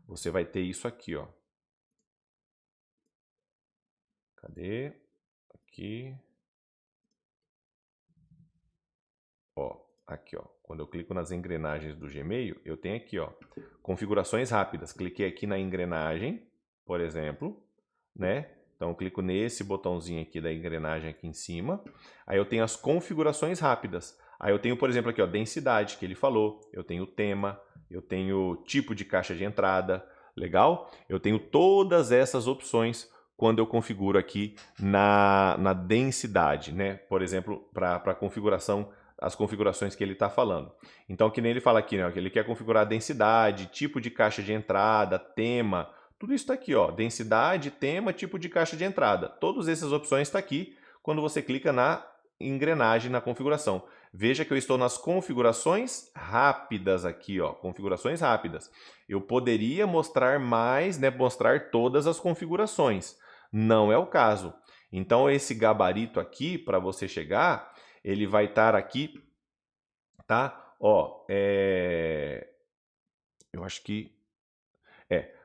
você vai ter isso aqui, ó. Cadê? Aqui. Ó, aqui, ó. Quando eu clico nas engrenagens do Gmail, eu tenho aqui, ó, configurações rápidas. Cliquei aqui na engrenagem, por exemplo, né? Então, eu clico nesse botãozinho aqui da engrenagem aqui em cima. Aí eu tenho as configurações rápidas. Aí eu tenho, por exemplo, aqui, ó, densidade, que ele falou. Eu tenho tema, eu tenho tipo de caixa de entrada. Legal? Eu tenho todas essas opções quando eu configuro aqui na densidade, né? Por exemplo, para configuração, as configurações que ele está falando. Então, que nem ele fala aqui, né? Que ele quer configurar a densidade, tipo de caixa de entrada, tema. Tudo isso está aqui, ó. Densidade, tema, tipo de caixa de entrada. Todas essas opções estão aqui quando você clica na engrenagem na configuração. Veja que eu estou nas configurações rápidas aqui, ó. Configurações rápidas. Eu poderia mostrar mais, né? Mostrar todas as configurações. Não é o caso. Então, esse gabarito aqui, para você chegar, ele vai estar aqui, tá? Ó, eu acho que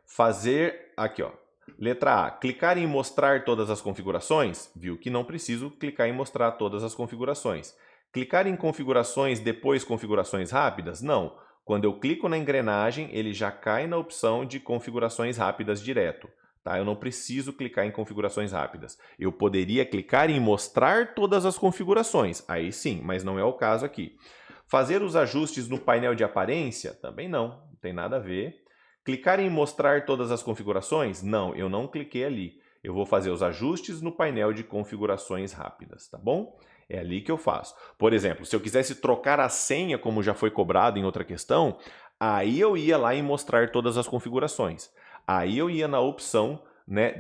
fazer aqui, ó. Letra A, clicar em mostrar todas as configurações, viu que não preciso clicar em mostrar todas as configurações. Clicar em configurações, depois configurações rápidas? Não. Quando eu clico na engrenagem, ele já cai na opção de configurações rápidas direto. Tá? Eu não preciso clicar em configurações rápidas. Eu poderia clicar em mostrar todas as configurações, aí sim, mas não é o caso aqui. Fazer os ajustes no painel de aparência? Também não tem nada a ver. Clicar em mostrar todas as configurações? Não, eu não cliquei ali. Eu vou fazer os ajustes no painel de configurações rápidas, tá bom? É ali que eu faço. Por exemplo, se eu quisesse trocar a senha, como já foi cobrado em outra questão, aí eu ia lá em mostrar todas as configurações. Aí eu ia na opção, né,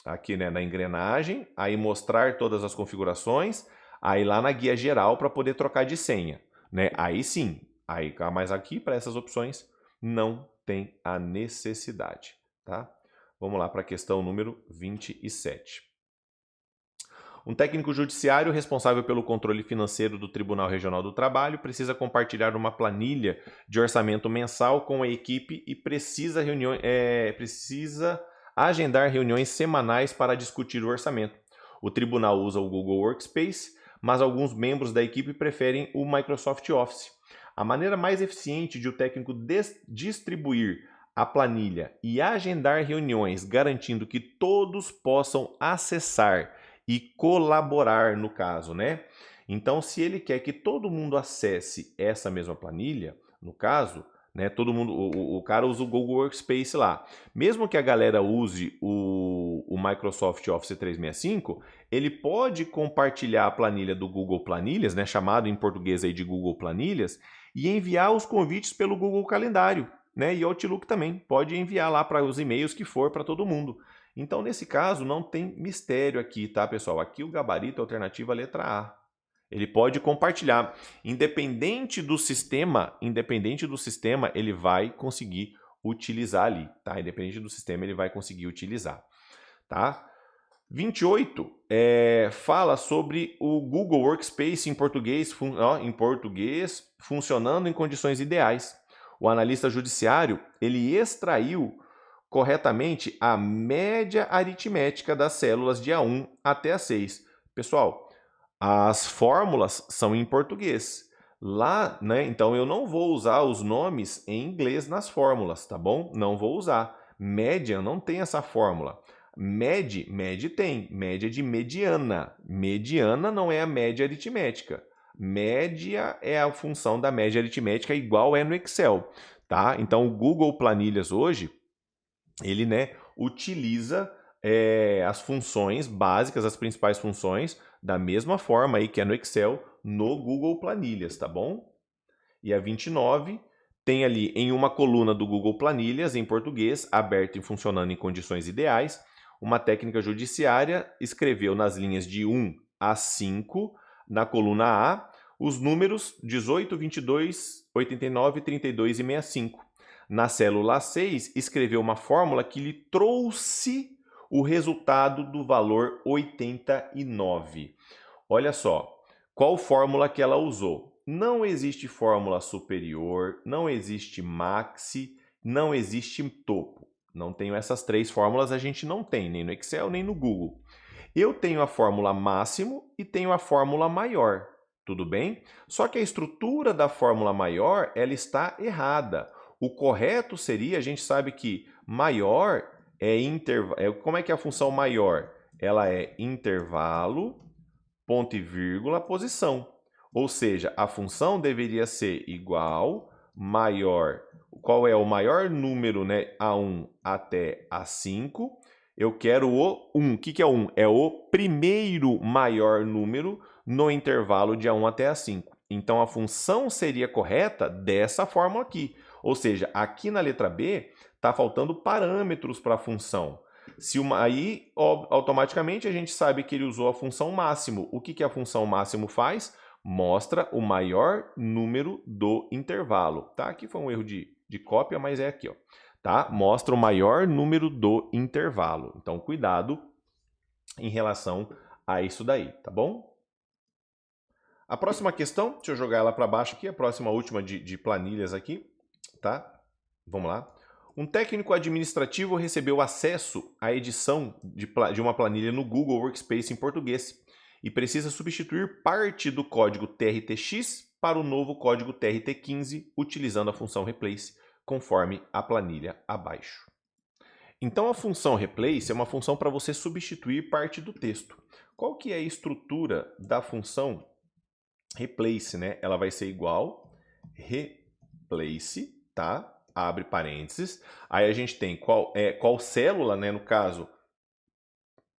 aqui, né, na engrenagem, aí mostrar todas as configurações, aí lá na guia geral para poder trocar de senha, né? Aí sim. Aí, mas aqui para essas opções não tem a necessidade, tá? Vamos lá para a questão número 27. Um técnico judiciário responsável pelo controle financeiro do Tribunal Regional do Trabalho precisa compartilhar uma planilha de orçamento mensal com a equipe e precisa agendar reuniões semanais para discutir o orçamento. O tribunal usa o Google Workspace, mas alguns membros da equipe preferem o Microsoft Office. A maneira mais eficiente de o técnico distribuir a planilha e agendar reuniões, garantindo que todos possam acessar e colaborar no caso, né? Então, se ele quer que todo mundo acesse essa mesma planilha, no caso, né, todo mundo, o cara usa o Google Workspace lá. Mesmo que a galera use o Microsoft Office 365, ele pode compartilhar a planilha do Google Planilhas, né, chamado em português aí de Google Planilhas, e enviar os convites pelo Google Calendário, né? E Outlook também pode enviar lá para os e-mails que for para todo mundo. Então, nesse caso, não tem mistério aqui, tá, pessoal? Aqui o gabarito é a alternativa letra A. Ele pode compartilhar. Independente do sistema, ele vai conseguir utilizar ali, tá? Independente do sistema, ele vai conseguir utilizar, tá? 28 fala sobre o Google Workspace em português, funcionando em condições ideais. O analista judiciário, ele extraiu corretamente a média aritmética das células de A1 até A6. Pessoal, as fórmulas são em português. Lá, né, então eu não vou usar os nomes em inglês nas fórmulas, tá bom? Não vou usar. Média não tem essa fórmula. MED tem, média de mediana. Mediana não é a média aritmética. Média é a função da média aritmética igual é no Excel, tá? Então o Google Planilhas hoje, ele, né, utiliza as funções básicas, as principais funções, da mesma forma aí que é no Excel, no Google Planilhas, tá bom? E a 29 tem ali em uma coluna do Google Planilhas, em português, aberto e funcionando em condições ideais, uma técnica judiciária escreveu nas linhas de 1 a 5, na coluna A, os números 18, 22, 89, 32 e 65. Na célula 6, escreveu uma fórmula que lhe trouxe o resultado do valor 89. Olha só, qual fórmula que ela usou? Não existe fórmula superior, não existe maxi, não existe topo. Não tenho essas três fórmulas, a gente não tem, nem no Excel, nem no Google. Eu tenho a fórmula máximo e tenho a fórmula maior, tudo bem? Só que a estrutura da fórmula maior, ela está errada. O correto seria, a gente sabe que maior é intervalo. Como é que é a função maior? Ela é intervalo, ponto e vírgula, posição. Ou seja, a função deveria ser igual, maior. Qual é o maior número, né? A1 até A5. Eu quero o 1. O que é 1? É o primeiro maior número no intervalo de A1 até A5. Então, a função seria correta dessa forma aqui. Ou seja, aqui na letra B está faltando parâmetros para a função. Aí, automaticamente, a gente sabe que ele usou a função máximo. O que a função máximo faz? Mostra o maior número do intervalo. Tá? Aqui foi um erro de cópia, mas é aqui, ó. Tá? Mostra o maior número do intervalo. Então, cuidado em relação a isso daí, tá bom? A próxima questão, deixa eu jogar ela para baixo aqui, a próxima última de planilhas aqui, tá? Vamos lá. Um técnico administrativo recebeu acesso à edição de uma planilha no Google Workspace em português e precisa substituir parte do código TRTX para o novo código TRT15 utilizando a função replace, conforme a planilha abaixo. Então a função replace é uma função para você substituir parte do texto. Qual que é a estrutura da função replace, né? Ela vai ser igual replace, tá? Abre parênteses. Aí a gente tem qual célula, né, no caso,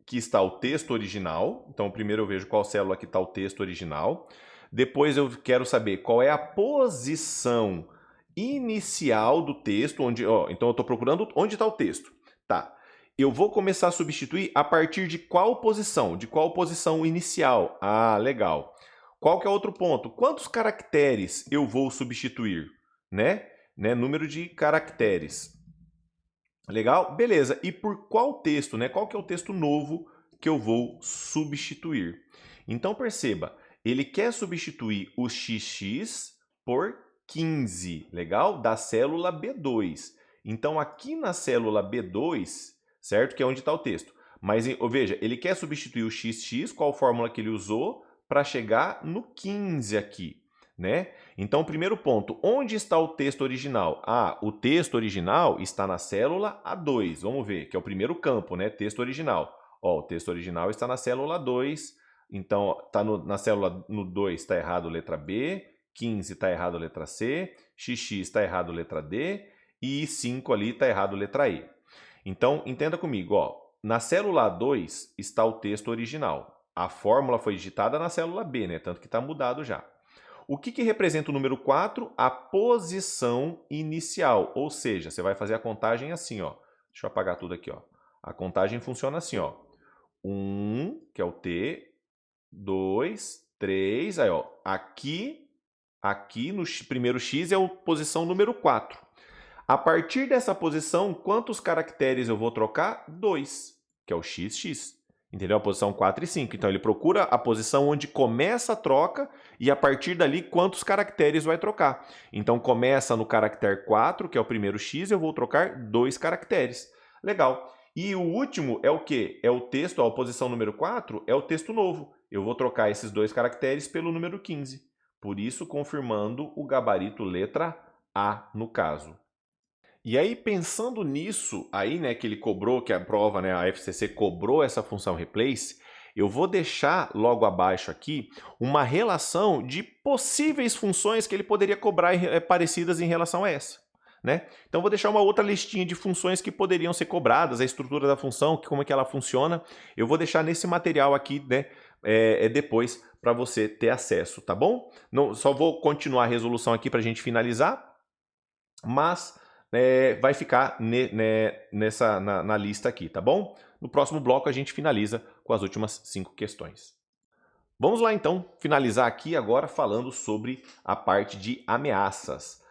que está o texto original. Então, primeiro eu vejo qual célula que está o texto original. Depois eu quero saber qual é a posição inicial do texto. Então, eu estou procurando onde está o texto. Tá. Eu vou começar a substituir a partir de qual posição? De qual posição inicial? Ah, legal. Qual que é outro ponto? Quantos caracteres eu vou substituir, né? né? Número de caracteres. Legal? Beleza. E por qual texto, né? Qual que é o texto novo que eu vou substituir? Então perceba, ele quer substituir o XX por 15, legal? Da célula B2. Então aqui na célula B2, certo? Que é onde está o texto. Mas veja, ele quer substituir o XX, qual fórmula que ele usou, para chegar no 15 aqui, né? Então, primeiro ponto, onde está o texto original? Ah, o texto original está na célula A2, vamos ver, que é o primeiro campo, né? Texto original. Ó, o texto original está na célula 2, então tá na célula no 2 está errado letra B, 15 está errado letra C, XX está errado letra D e 5 ali está errado letra E. Então, entenda comigo, ó, na célula A2 está o texto original. A fórmula foi digitada na célula B, né? Tanto que está mudado já. O que representa o número 4? A posição inicial, ou seja, você vai fazer a contagem assim, ó. Deixa eu apagar tudo aqui, ó. A contagem funciona assim, ó. 1, que é o T, 2, 3, aí, ó. Aqui no primeiro X é a posição número 4. A partir dessa posição, quantos caracteres eu vou trocar? 2, que é o XX. Entendeu? A posição 4 e 5. Então, ele procura a posição onde começa a troca e, a partir dali, quantos caracteres vai trocar. Então, começa no caractere 4, que é o primeiro X, eu vou trocar 2 caracteres. Legal. E o último é o quê? É o texto, ó, a posição número 4 é o texto novo. Eu vou trocar esses 2 caracteres pelo número 15. Por isso, confirmando o gabarito letra A, no caso. E aí, pensando nisso, aí, né, que ele cobrou, que a prova, né, a FCC cobrou essa função replace, eu vou deixar logo abaixo aqui uma relação de possíveis funções que ele poderia cobrar parecidas em relação a essa, né? Então, vou deixar uma outra listinha de funções que poderiam ser cobradas, a estrutura da função, como é que ela funciona. Eu vou deixar nesse material aqui, né, depois para você ter acesso, tá bom? Não, só vou continuar a resolução aqui para a gente finalizar, mas vai ficar na lista aqui, tá bom? No próximo bloco a gente finaliza com as últimas 5 questões. Vamos lá então, finalizar aqui agora falando sobre a parte de ameaças.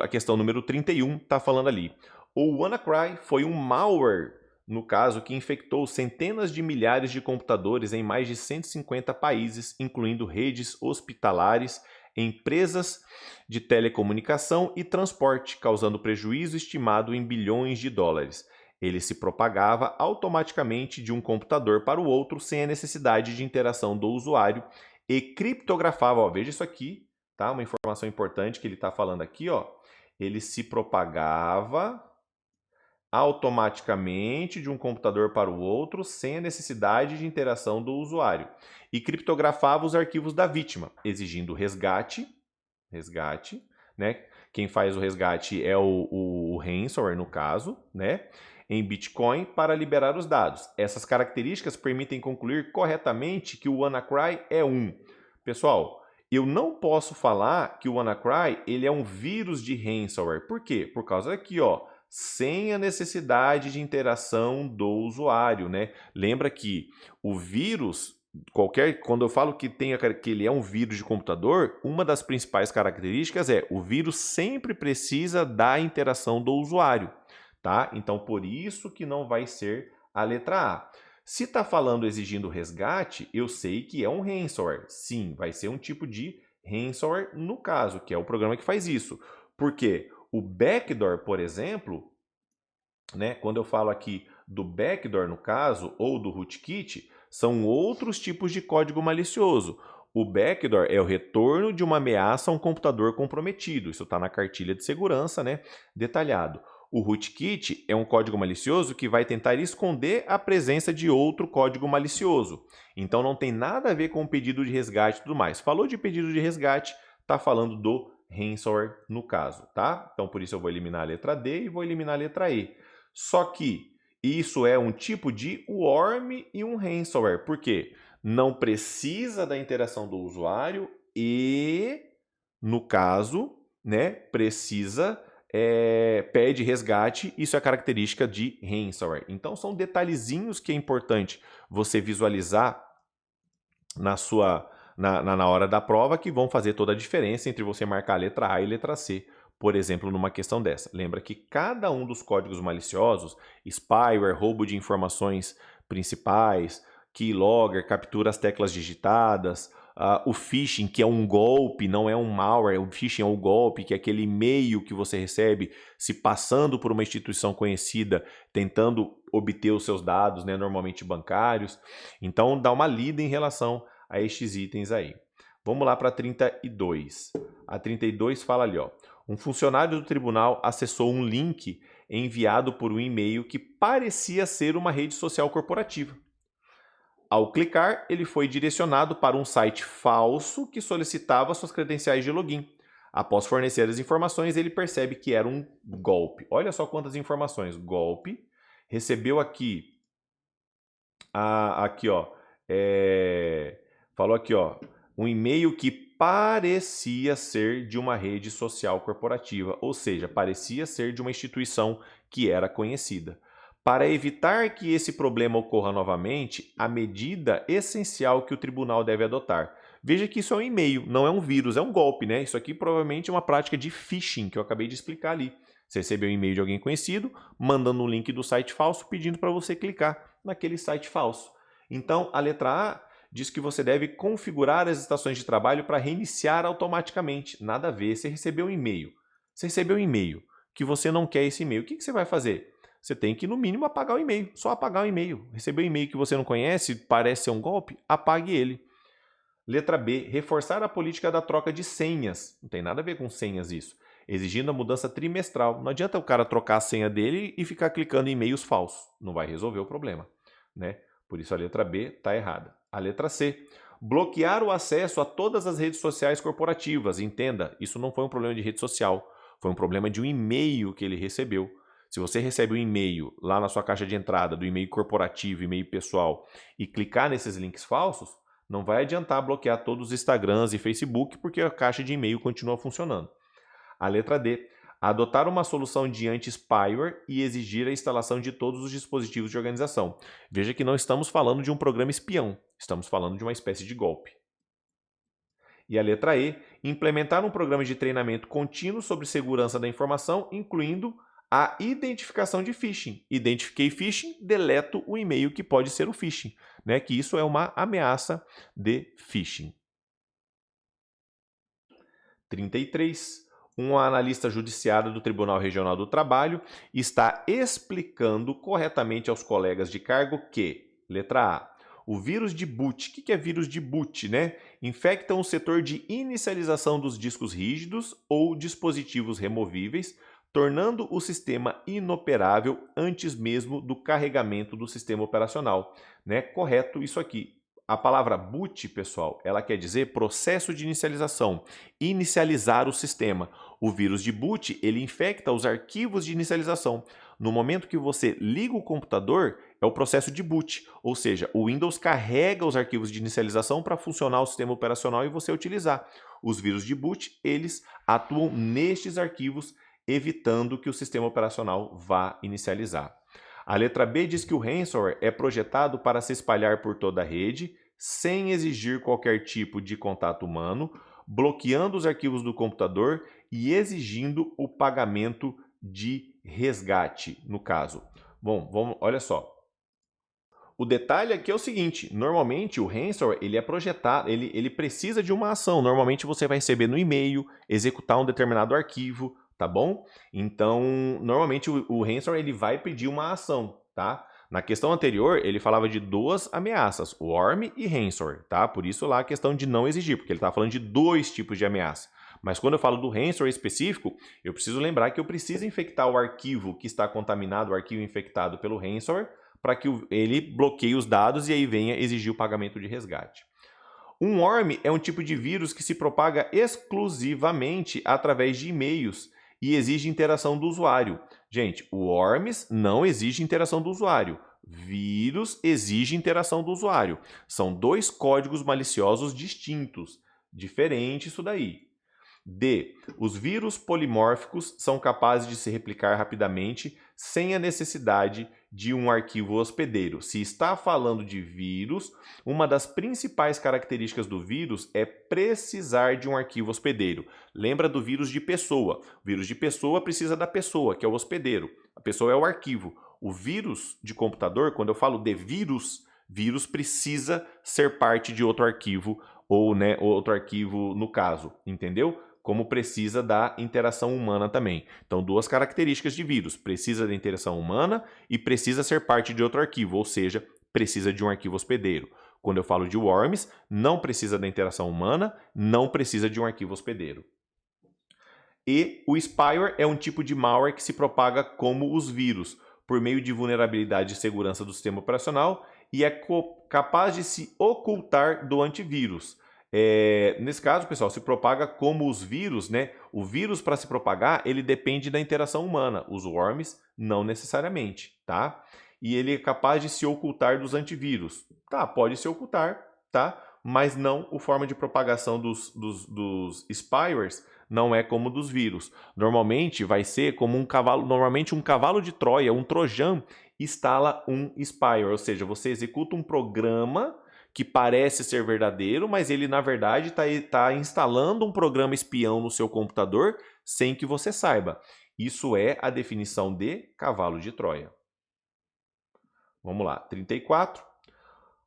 A questão número 31 está falando ali. O WannaCry foi um malware, no caso, que infectou centenas de milhares de computadores em mais de 150 países, incluindo redes hospitalares, empresas de telecomunicação e transporte, causando prejuízo estimado em bilhões de dólares. Ele se propagava automaticamente de um computador para o outro sem a necessidade de interação do usuário e criptografava, ó, veja isso aqui, tá? Uma informação importante que ele está falando aqui, ó. Ele se propagava automaticamente de um computador para o outro sem a necessidade de interação do usuário e criptografava os arquivos da vítima, exigindo resgate, né? Quem faz o resgate é o ransomware, no caso, né? Em Bitcoin para liberar os dados. Essas características permitem concluir corretamente que o WannaCry é Pessoal, eu não posso falar que o WannaCry ele é um vírus de ransomware. Por quê? Por causa aqui, ó, sem a necessidade de interação do usuário, né? Lembra que o vírus, quando eu falo que ele é um vírus de computador, uma das principais características é o vírus sempre precisa da interação do usuário, tá? Então, por isso que não vai ser a letra A. Se está falando exigindo resgate, eu sei que é um ransomware. Sim, vai ser um tipo de ransomware no caso, que é o programa que faz isso. Por quê? O backdoor, por exemplo, né, quando eu falo aqui do backdoor no caso, ou do rootkit, são outros tipos de código malicioso. O backdoor é o retorno de uma ameaça a um computador comprometido. Isso está na cartilha de segurança, né, detalhado. O rootkit é um código malicioso que vai tentar esconder a presença de outro código malicioso. Então não tem nada a ver com o pedido de resgate e tudo mais. Falou de pedido de resgate, está falando do ransomware no caso, tá? Então por isso eu vou eliminar a letra D e vou eliminar a letra E. Só que isso é um tipo de worm e um ransomware. Por quê? Não precisa da interação do usuário e, no caso, né, pede resgate. Isso é característica de ransomware. Então são detalhezinhos que é importante você visualizar na hora da prova que vão fazer toda a diferença entre você marcar a letra A e a letra C por exemplo, numa questão dessa. Lembra que cada um dos códigos maliciosos, spyware, roubo de informações principais, keylogger, captura as teclas digitadas, o phishing, que é um golpe, não é um malware, o phishing é um golpe, que é aquele e-mail que você recebe se passando por uma instituição conhecida, tentando obter os seus dados, né, normalmente bancários. Então, dá uma lida em relação a estes itens aí. Vamos lá para a 32. A 32 fala ali, ó, um funcionário do tribunal acessou um link enviado por um e-mail que parecia ser uma rede social corporativa. Ao clicar, ele foi direcionado para um site falso que solicitava suas credenciais de login. Após fornecer as informações, ele percebe que era um golpe. Olha só quantas informações. Golpe. Recebeu aqui, falou aqui, ó, um e-mail que parecia ser de uma rede social corporativa, ou seja, parecia ser de uma instituição que era conhecida. Para evitar que esse problema ocorra novamente, a medida essencial que o tribunal deve adotar. Veja que isso é um e-mail, não é um vírus, é um golpe, né? Isso aqui provavelmente é uma prática de phishing, que eu acabei de explicar ali. Você recebeu um e-mail de alguém conhecido, mandando um link do site falso, pedindo para você clicar naquele site falso. Então, a letra A diz que você deve configurar as estações de trabalho para reiniciar automaticamente. Nada a ver, você recebeu um e-mail. Você recebeu um e-mail que você não quer esse e-mail. O que você vai fazer? Você tem que, no mínimo, apagar o e-mail. Só apagar o e-mail. Recebeu um e-mail que você não conhece, parece ser um golpe, apague ele. Letra B, reforçar a política da troca de senhas. Não tem nada a ver com senhas isso. Exigindo a mudança trimestral. Não adianta o cara trocar a senha dele e ficar clicando em e-mails falsos. Não vai resolver o problema, né? Por isso a letra B está errada. A letra C, bloquear o acesso a todas as redes sociais corporativas. Entenda, isso não foi um problema de rede social. Foi um problema de um e-mail que ele recebeu. Se você recebe um e-mail lá na sua caixa de entrada do e-mail corporativo, e-mail pessoal, e clicar nesses links falsos, não vai adiantar bloquear todos os Instagrams e Facebook, porque a caixa de e-mail continua funcionando. A letra D, adotar uma solução de anti-spyware e exigir a instalação de todos os dispositivos de organização. Veja que não estamos falando de um programa espião, estamos falando de uma espécie de golpe. E a letra E, implementar um programa de treinamento contínuo sobre segurança da informação, incluindo a identificação de phishing. Identifiquei phishing, deleto o e-mail que pode ser o phishing, né? Que isso é uma ameaça de phishing. 33. Um analista judiciário do Tribunal Regional do Trabalho está explicando corretamente aos colegas de cargo que, letra A, o vírus de boot, o que é vírus de boot, né? Infectam o setor de inicialização dos discos rígidos ou dispositivos removíveis, tornando o sistema inoperável antes mesmo do carregamento do sistema operacional, né? Correto isso aqui. A palavra boot, pessoal, ela quer dizer processo de inicialização, inicializar o sistema. O vírus de boot, ele infecta os arquivos de inicialização. No momento que você liga o computador, é o processo de boot, ou seja, o Windows carrega os arquivos de inicialização para funcionar o sistema operacional e você utilizar. Os vírus de boot, eles atuam nestes arquivos, evitando que o sistema operacional vá inicializar. A letra B diz que o ransomware é projetado para se espalhar por toda a rede, sem exigir qualquer tipo de contato humano, bloqueando os arquivos do computador e exigindo o pagamento de resgate, no caso. Bom, olha só. O detalhe aqui é o seguinte, normalmente o ransomware ele é projetado, ele precisa de uma ação. Normalmente você vai receber no e-mail, executar um determinado arquivo, tá bom? Então, normalmente o ransomware ele vai pedir uma ação, tá? Na questão anterior, ele falava de duas ameaças, worm e ransomware, tá? Por isso lá a questão de não exigir, porque ele está falando de dois tipos de ameaça. Mas quando eu falo do ransomware específico, eu preciso lembrar que eu preciso infectar o arquivo que está contaminado, o arquivo infectado pelo ransomware, para que ele bloqueie os dados e aí venha exigir o pagamento de resgate. Um worm é um tipo de vírus que se propaga exclusivamente através de e-mails e exige interação do usuário. Gente, worms não exige interação do usuário. Vírus exige interação do usuário. São dois códigos maliciosos distintos. Diferente isso daí. D. Os vírus polimórficos são capazes de se replicar rapidamente sem a necessidade de um arquivo hospedeiro. Se está falando de vírus, uma das principais características do vírus é precisar de um arquivo hospedeiro. Lembra do vírus de pessoa. O vírus de pessoa precisa da pessoa, que é o hospedeiro. A pessoa é o arquivo. O vírus de computador, quando eu falo de vírus, vírus precisa ser parte de outro arquivo, ou né, outro arquivo no caso, entendeu? Como precisa da interação humana também. Então, duas características de vírus. Precisa da interação humana e precisa ser parte de outro arquivo, ou seja, precisa de um arquivo hospedeiro. Quando eu falo de worms, não precisa da interação humana, não precisa de um arquivo hospedeiro. E o spyware é um tipo de malware que se propaga como os vírus, por meio de vulnerabilidade de segurança do sistema operacional e é capaz de se ocultar do antivírus. Nesse caso, pessoal, se propaga como os vírus, né? O vírus, para se propagar, ele depende da interação humana. Os worms, não necessariamente, tá? E ele é capaz de se ocultar dos antivírus. Tá, pode se ocultar, tá? Mas não a forma de propagação dos spywares não é como dos vírus. Normalmente vai ser como um cavalo de Troia, um trojan, instala um spyware, ou seja, você executa um programa que parece ser verdadeiro, mas ele na verdade está instalando um programa espião no seu computador sem que você saiba. Isso é a definição de cavalo de Troia. Vamos lá, 34.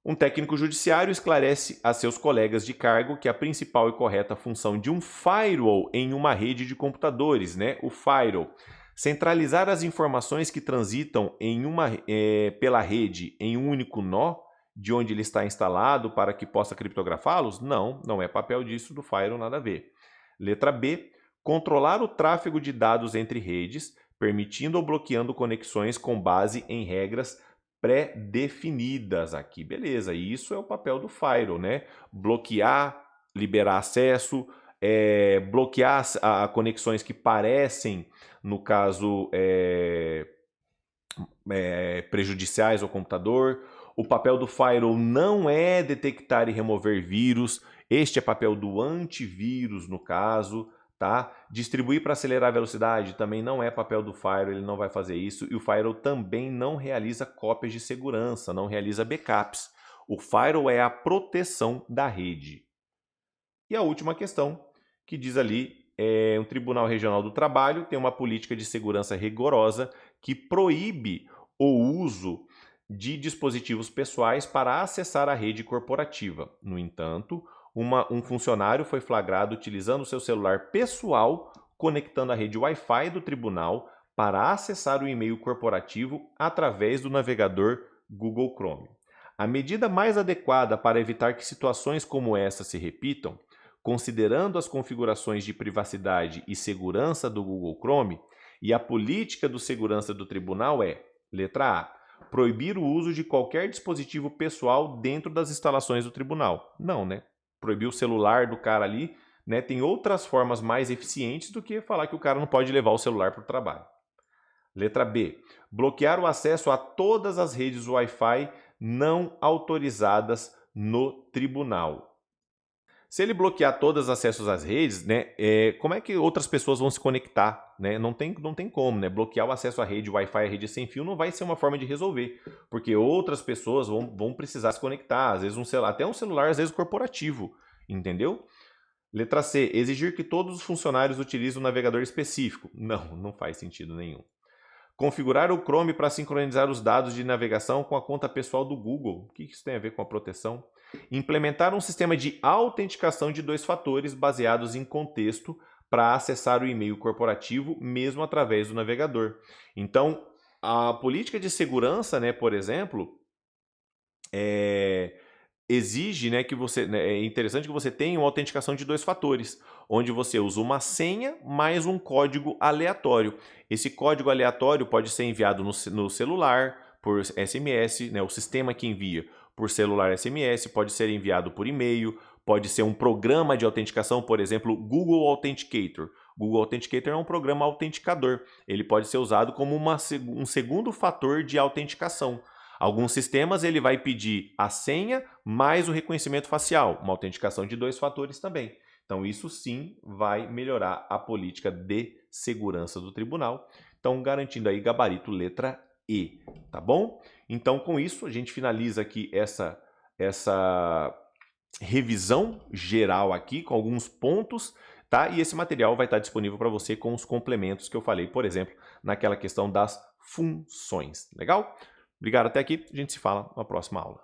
Um técnico judiciário esclarece a seus colegas de cargo que a principal e correta função de um firewall em uma rede de computadores, né? O firewall, centralizar as informações que transitam pela rede em um único nó, de onde ele está instalado para que possa criptografá-los? Não, não é papel disso do firewall, nada a ver. Letra B, controlar o tráfego de dados entre redes, permitindo ou bloqueando conexões com base em regras pré-definidas aqui. Beleza, isso é o papel do firewall, né? Bloquear, liberar acesso, bloquear conexões que parecem, no caso, prejudiciais ao computador. O papel do firewall não é detectar e remover vírus. Este é papel do antivírus, no caso, tá? Distribuir para acelerar a velocidade também não é papel do firewall, ele não vai fazer isso. E o firewall também não realiza cópias de segurança, não realiza backups. O firewall é a proteção da rede. E a última questão, que diz ali, um Tribunal Regional do Trabalho tem uma política de segurança rigorosa que proíbe o uso de dispositivos pessoais para acessar a rede corporativa. No entanto, um funcionário foi flagrado utilizando seu celular pessoal, conectando a rede Wi-Fi do tribunal para acessar o e-mail corporativo através do navegador Google Chrome. A medida mais adequada para evitar que situações como essa se repitam, considerando as configurações de privacidade e segurança do Google Chrome e a política de segurança do tribunal é, letra A, proibir o uso de qualquer dispositivo pessoal dentro das instalações do tribunal. Não, né? Proibir o celular do cara ali, né? Tem outras formas mais eficientes do que falar que o cara não pode levar o celular para o trabalho. Letra B. Bloquear o acesso a todas as redes Wi-Fi não autorizadas no tribunal. Se ele bloquear todos os acessos às redes, né, como é que outras pessoas vão se conectar? Né? Não tem como, né? Bloquear o acesso à rede Wi-Fi, a rede sem fio, não vai ser uma forma de resolver, porque outras pessoas vão precisar se conectar, às vezes até um celular, às vezes corporativo, entendeu? Letra C, exigir que todos os funcionários utilizem um navegador específico. Não faz sentido nenhum. Configurar o Chrome para sincronizar os dados de navegação com a conta pessoal do Google. O que isso tem a ver com a proteção? Implementar um sistema de autenticação de 2 fatores baseados em contexto para acessar o e-mail corporativo, mesmo através do navegador. Então, a política de segurança, né, por exemplo, exige, né, que você, né, é interessante que você tenha uma autenticação de 2 fatores, onde você usa uma senha mais um código aleatório. Esse código aleatório pode ser enviado no celular, por SMS, né, o sistema que envia por celular SMS, pode ser enviado por e-mail, pode ser um programa de autenticação, por exemplo, Google Authenticator. Google Authenticator é um programa autenticador. Ele pode ser usado como um segundo fator de autenticação. Alguns sistemas ele vai pedir a senha mais o reconhecimento facial, uma autenticação de 2 fatores também. Então, isso sim vai melhorar a política de segurança do tribunal. Então, garantindo aí gabarito letra E, tá bom? Então, com isso, a gente finaliza aqui essa revisão geral aqui, com alguns pontos, tá? E esse material vai estar disponível para você com os complementos que eu falei, por exemplo, naquela questão das funções. Legal? Obrigado até aqui, a gente se fala na próxima aula.